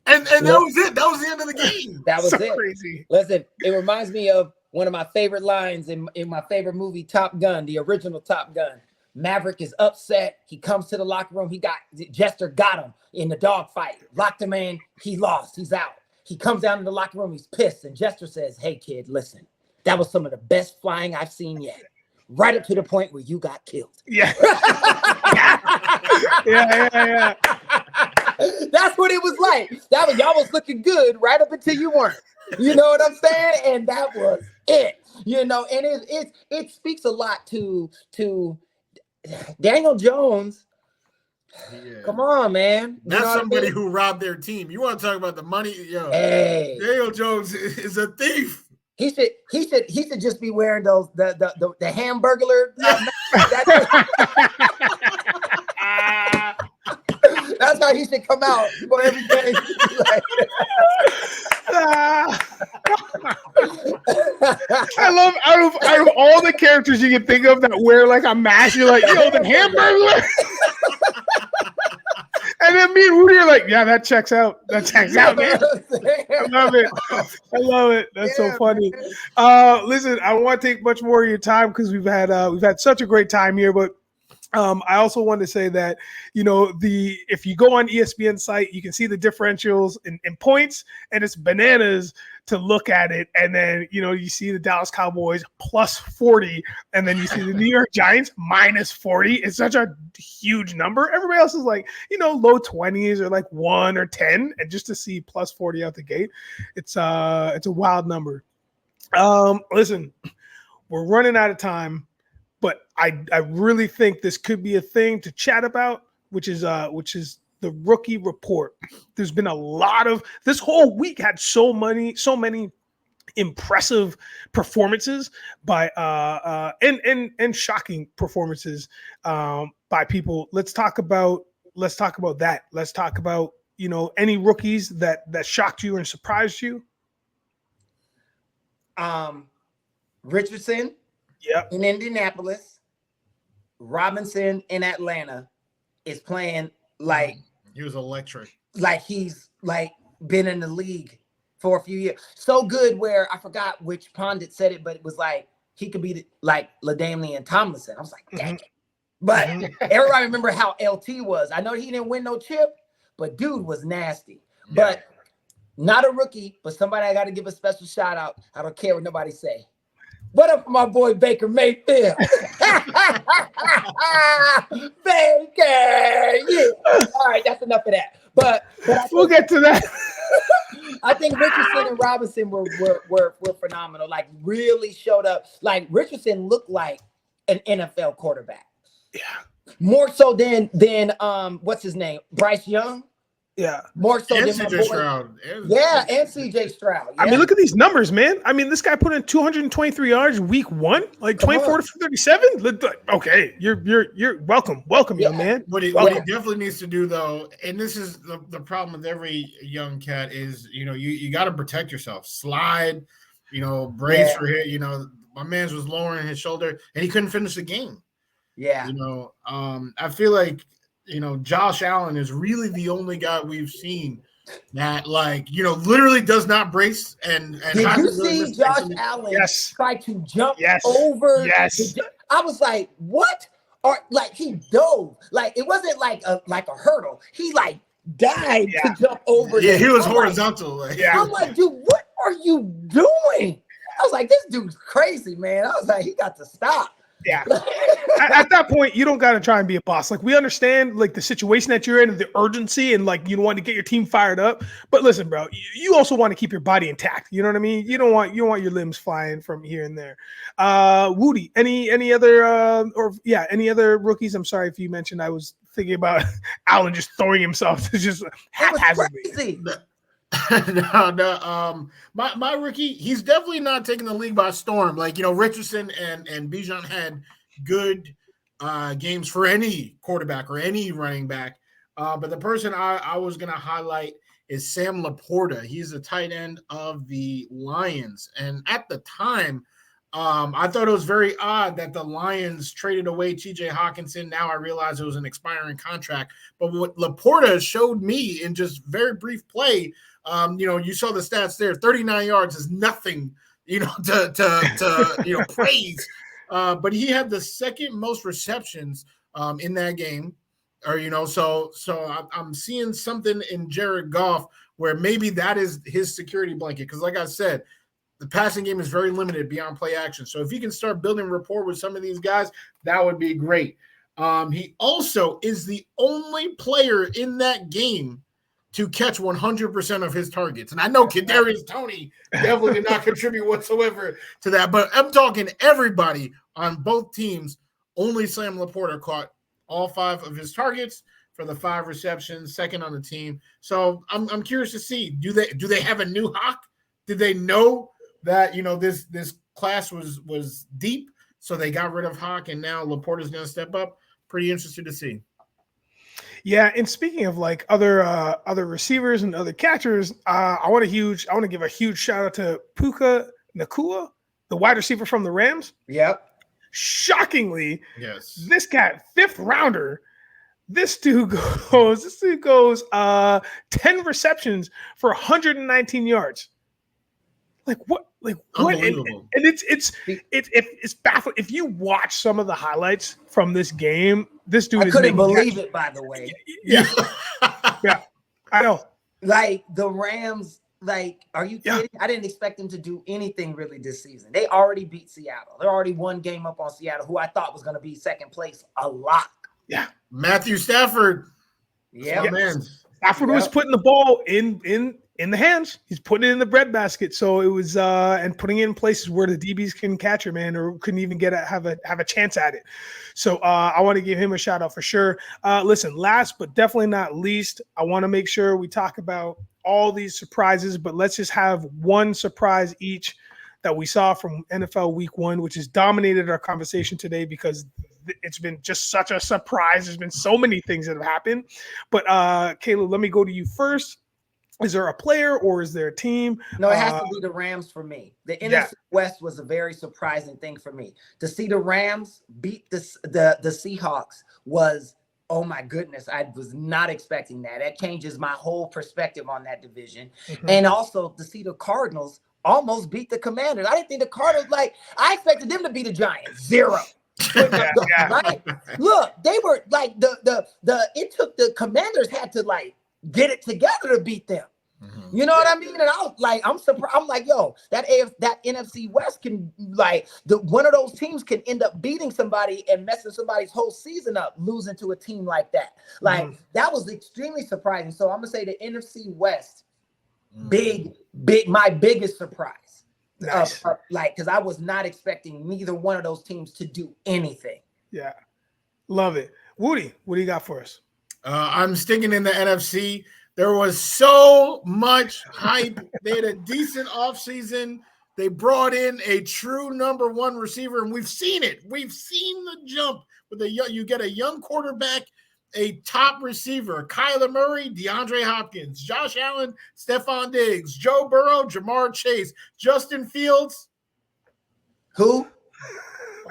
And that was it. That was the end of the game. That was it. Crazy. Listen, it reminds me of one of my favorite lines in my favorite movie, Top Gun, the original Top Gun. Maverick is upset. He comes to the locker room. Jester got him in the dogfight. Locked him in. He lost. He's out. He comes down to the locker room. He's pissed. And Jester says, "Hey, kid, listen. That was some of the best flying I've seen yet. Right up to the point where you got killed." Yeah. yeah. That's what it was like. Y'all was looking good right up until you weren't. You know what I'm saying? And that was it. And it speaks a lot to Daniel Jones. Yeah. Come on, man. That's somebody who robbed their team. You want to talk about the money? Yo, hey. Daniel Jones is a thief. He should just be wearing those the Hamburglar. That's how he should come out for every game. I love out of all the characters you can think of that wear like a mask, you're like, yo, the Hamburglar. And then me and Rudy are like, yeah, that checks out. That checks out, man. I love it. That's so funny. Listen, I don't want to take much more of your time because we've had such a great time here, but I also want to say that, if you go on ESPN site, you can see the differentials in points, and it's bananas to look at it. And then, you see the Dallas Cowboys plus 40, and then you see the New York Giants minus 40. It's such a huge number. Everybody else is like, low 20s or like 1 or 10. And just to see plus 40 out the gate, it's a wild number. Listen, we're running out of time. But I really think this could be a thing to chat about, which is the rookie report. There's been a lot of this whole week had so many impressive performances by and shocking performances by people. Let's talk about that. Let's talk about any rookies that shocked you and surprised you. Richardson. Yep. In Indianapolis, Robinson in Atlanta is playing like he was electric. Like he's like been in the league for a few years. So good where I forgot which pundit said it, but it was like he could be like LaDainian Tomlinson. I was like, dang it. But everybody remember how LT was. I know he didn't win no chip, but dude was nasty. Yeah. But not a rookie, but somebody I got to give a special shout out. I don't care what nobody say. What up for my boy Baker Mayfield? Baker, yeah. All right, that's enough of that. But we'll get to that. I think Richardson and Robinson were phenomenal. Like really showed up. Like Richardson looked like an NFL quarterback. Yeah. More so than what's his name? Bryce Young. Yeah. More so and than CJ Stroud. And CJ Stroud. Yeah. I mean, look at these numbers, man. I mean, this guy put in 223 yards week 1, like 24 to 37. Okay, you're welcome, young man. What he definitely needs to do though, and this is the problem with every young cat is, you got to protect yourself. Slide, brace for hit. My man's was lowering his shoulder and he couldn't finish the game. Yeah. I feel like Josh Allen is really the only guy we've seen that, literally does not brace and did you see Josh Allen try to jump over? Yes. I was like, what? Or like he dove. Like it wasn't like a hurdle. He died to jump over. Yeah, he was horizontal. I'm like, dude, what are you doing? I was like, this dude's crazy, man. I was like, he got to stop. Yeah. At that point, you don't got to try and be a boss. Like, we understand, the situation that you're in and the urgency and, you want to get your team fired up. But listen, bro, you also want to keep your body intact. You know what I mean? You don't want your limbs flying from here and there. Woody, any other rookies? I'm sorry if you mentioned. I was thinking about Allen just throwing himself to just haphazardly. No. My rookie, he's definitely not taking the league by storm. Richardson and Bijan had good games for any quarterback or any running back. But the person I was going to highlight is Sam Laporta. He's the tight end of the Lions. And at the time, I thought it was very odd that the Lions traded away TJ Hawkinson. Now I realize it was an expiring contract. But what Laporta showed me in just very brief play, you saw the stats there. 39 yards is nothing to praise. But he had the second most receptions in that game, or so I'm seeing something in Jared Goff where maybe that is his security blanket. Because like I said, the passing game is very limited beyond play action. So if he can start building rapport with some of these guys, that would be great. He also is the only player in that game to catch 100% of his targets. And I know Kadarius Toney definitely did not contribute whatsoever to that, but I'm talking everybody on both teams. Only Sam Laporta caught all 5 of his targets for the 5 receptions, second on the team. So I'm curious to see, do they have a new Hawk? Did they know that, this class was deep, so they got rid of Hawk and now Laporta's going to step up? Pretty interested to see. Yeah, and speaking of like other receivers and other catchers, I want to give a huge shout out to Puka Nacua, the wide receiver from the Rams. Yep. Shockingly, yes, this cat, 5th rounder. This dude goes 10 receptions for 119 yards. Like what? Like what? Unbelievable. And it's baffling. If you watch some of the highlights from this game, this dude I couldn't believe it, by the way. Yeah. Yeah. I know. Like the Rams, like, are you kidding? I didn't expect them to do anything really this season. They already beat Seattle. They're already 1 game up on Seattle, who I thought was going to be second place a lot. Yeah. Matthew Stafford. Yeah, man. Stafford was putting the ball in the hands. He's putting it in the breadbasket. So it was and putting it in places where the DBs can catch it, man, or couldn't even have a chance at it. So I want to give him a shout out for sure. Listen, last but definitely not least, I want to make sure we talk about all these surprises, but let's just have one surprise each that we saw from NFL Week 1, which has dominated our conversation today because it's been just such a surprise. There's been so many things that have happened. But Caleb, let me go to you first. Is there a player or is there a team? No, it has to be the Rams for me. The NFC West was a very surprising thing for me. To see the Rams beat the Seahawks was, oh my goodness, I was not expecting that. That changes my whole perspective on that division. Mm-hmm. And also to see the Cardinals almost beat the Commanders. I didn't think the Cardinals, I expected them to beat the Giants. 0. Right? Look, they were like it took the Commanders had to get it together to beat them. Mm-hmm. You know what I mean? And I'm surprised. I'm like, yo, that NFC West can one of those teams can end up beating somebody and messing somebody's whole season up, losing to a team like that. That was extremely surprising. So I'm gonna say the NFC West, big, my biggest surprise. Nice. Because I was not expecting neither one of those teams to do anything. Yeah, love it. Woody, what do you got for us? I'm sticking in the NFC. There was so much hype. They had a decent offseason. They brought in a true number 1 receiver, and we've seen it. We've seen the jump with you get a young quarterback, a top receiver, Kyler Murray, DeAndre Hopkins, Josh Allen, Stephon Diggs, Joe Burrow, Jamar Chase, Justin Fields. Who?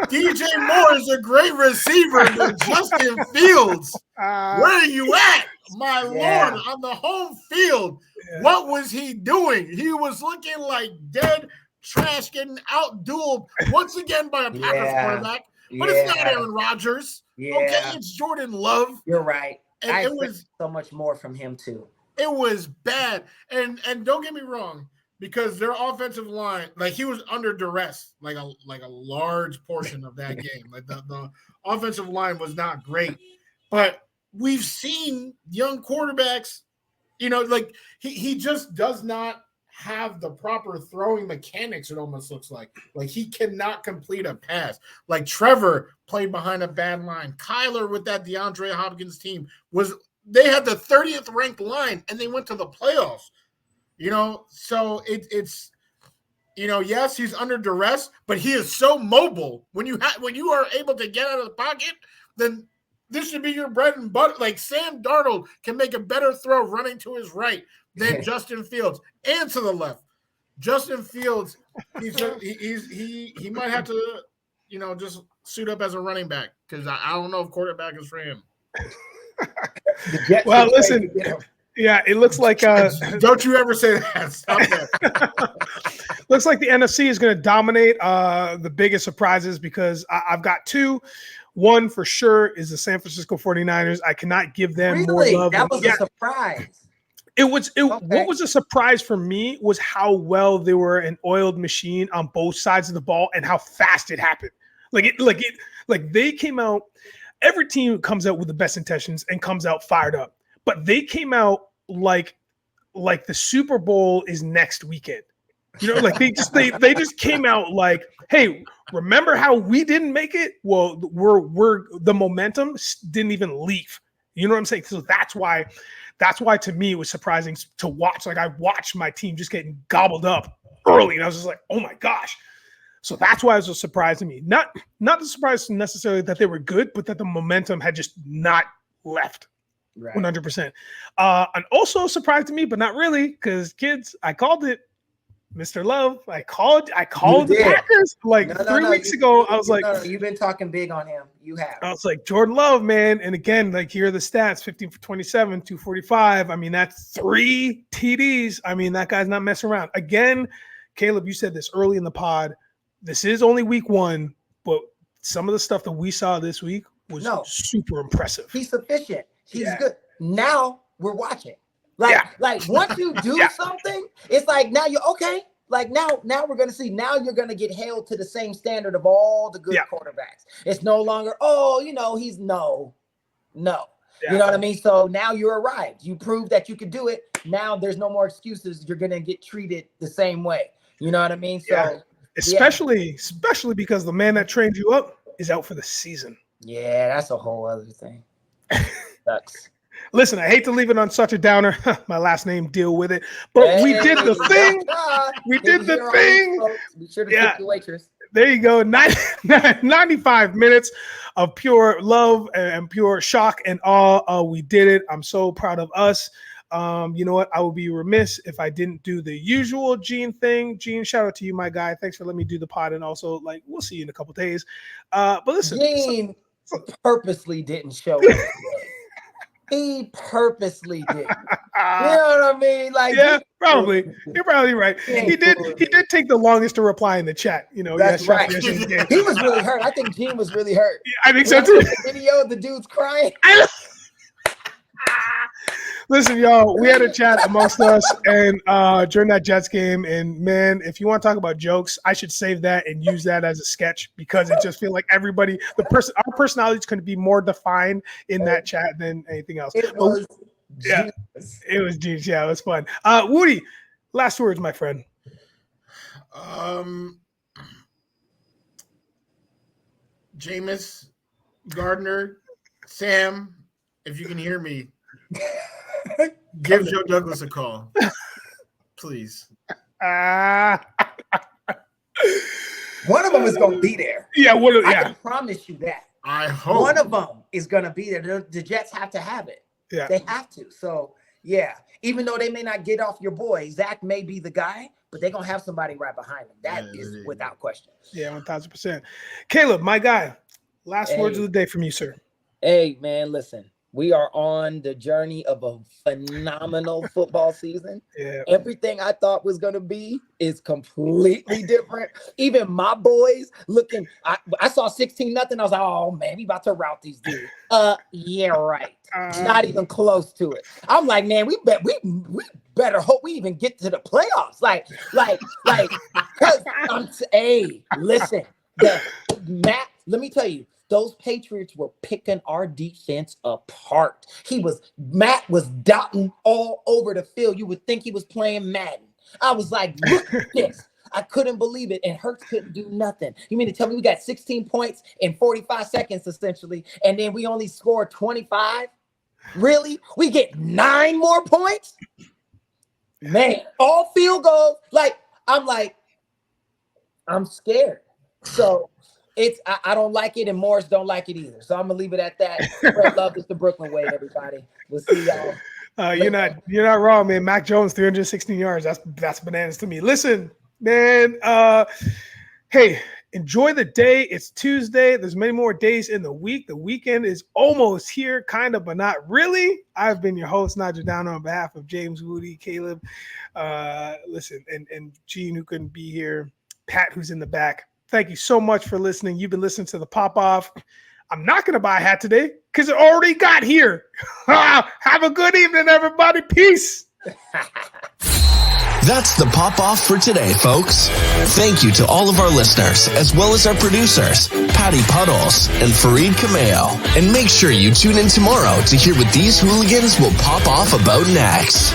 DJ Moore is a great receiver, but Justin Fields, where are you at? My Lord, on the home field, what was he doing? He was looking like dead trash, getting out-dueled once again by a Packers quarterback. But it's not Aaron Rodgers. Yeah. Okay, it's Jordan Love. You're right. And I it was so much more from him too. It was bad. And don't get me wrong, because their offensive line, he was under duress, like a large portion of that game. The offensive line was not great. But we've seen young quarterbacks, he just does not have the proper throwing mechanics, it almost looks like. He cannot complete a pass. Trevor played behind a bad line. Kyler with that DeAndre Hopkins team they had the 30th ranked line and they went to the playoffs. So it's yes, he's under duress, but he is so mobile. When you are able to get out of the pocket, then this should be your bread and butter. Sam Darnold can make a better throw running to his right than Justin Fields, and to the left. Justin Fields, he might have to, just suit up as a running back, because I don't know if quarterback is for him. Well, listen. Yeah, it looks like. Don't you ever say that. Stop that. looks like the NFC is going to dominate the biggest surprises because I've got two. One for sure is the San Francisco 49ers. I cannot give them more love. That was a surprise. What was a surprise for me was how well they were an oiled machine on both sides of the ball and how fast it happened. Like they came out. Every team comes out with the best intentions and comes out fired up, but they came out like the Super Bowl is next weekend. You know, like they just came out like, hey, remember how we didn't make it? Well, we're the momentum didn't even leave. You know what I'm saying? So that's why to me it was surprising to watch. Like I watched my team just getting gobbled up early, and I was just like, oh my gosh. So that's why it was a surprise to me. Not the surprise necessarily that they were good, but that the momentum had just not left. Right. 100%. And also a surprise to me, but not really, because kids, I called it. Mr. Love, I called the Packers like 3 weeks ago. I was like, you've been talking big on him. You have. I was like, Jordan Love, man. And again, like here are the stats: 15 for 27, 245. I mean, that's 3 TDs. I mean, that guy's not messing around. Again, Caleb, you said this early in the pod. This is only week 1, but some of the stuff that we saw this week was super impressive. He's sufficient. He's good. Now we're watching. Like once you do something, it's like now you're okay. Like now we're gonna see. Now you're gonna get held to the same standard of all the good quarterbacks. It's no longer, he's no. Yeah. You know what I mean? So now you're arrived. You proved that you could do it. Now there's no more excuses. You're gonna get treated the same way. You know what I mean? So especially because the man that trained you up is out for the season. Yeah, that's a whole other thing. Sucks. Listen, I hate to leave it on such a downer. My last name, deal with it. But we did the thing. We did the thing. Be sure to tip the waitress. There you go. 95 minutes of pure love and pure shock and awe. We did it. I'm so proud of us. You know what? I would be remiss if I didn't do the usual Gene thing. Gene, shout out to you, my guy. Thanks for letting me do the pod. And also, we'll see you in a couple days. But listen. Gene purposely didn't show up. He purposely did. You know what I mean? Like, probably. You're probably right. He did take the longest to reply in the chat. You know, that's right. He was really hurt. I think Gene was really hurt. I think so too. The video, the dude's crying. Listen, y'all, we had a chat amongst us and during that Jets game. And man, if you want to talk about jokes, I should save that and use that as a sketch because it just feels like everybody, our personalities couldn't be more defined in that chat than anything else. It was genius. Yeah, it was fun. Woody, last words, my friend. Jameis, Gardner, Sam, if you can hear me, give Joe Douglas a call, please. One of them is going to be there. I can promise you that. I hope one of them is going to be there. The Jets have to have it. Yeah, they have to. So even though they may not get off your boy, Zach may be the guy, but they're going to have somebody right behind him. That is without question. Yeah, 1,000%. Caleb, my guy, last words of the day from you, sir. Hey, man, listen. We are on the journey of a phenomenal football season. Yeah. Everything I thought was going to be is completely different. Even my boys looking, I saw 16-0. I was like, oh, man, we about to rout these dudes. Yeah, right. Not even close to it. I'm like, man, we better hope we even get to the playoffs. Listen, Matt, let me tell you. Those Patriots were picking our defense apart. Matt was dotting all over the field. You would think he was playing Madden. I was like, look at this. I couldn't believe it. And Hurts couldn't do nothing. You mean to tell me we got 16 points in 45 seconds, essentially, and then we only scored 25? Really? We get 9 more points? Man, all field goals. I'm scared. So I don't like it, and Morris don't like it either. So I'm gonna leave it at that. Fred Love is the Brooklyn way, everybody. We'll see y'all. You're not wrong, man. Mac Jones, 316 yards. That's bananas to me. Listen, man. Hey, Enjoy the day. It's Tuesday. There's many more days in the week. The weekend is almost here, kind of, but not really. I've been your host, Nigel Downer, on behalf of James, Woody, Caleb, and Gene, who couldn't be here, Pat, who's in the back. Thank you so much for listening. You've been listening to the Pop-Off. I'm not going to buy a hat today because it already got here. Have a good evening, everybody. Peace. That's the Pop-Off for today, folks. Thank you to all of our listeners, as well as our producers, Patty Puddles and Fareed Kameo. And make sure you tune in tomorrow to hear what these hooligans will pop off about next.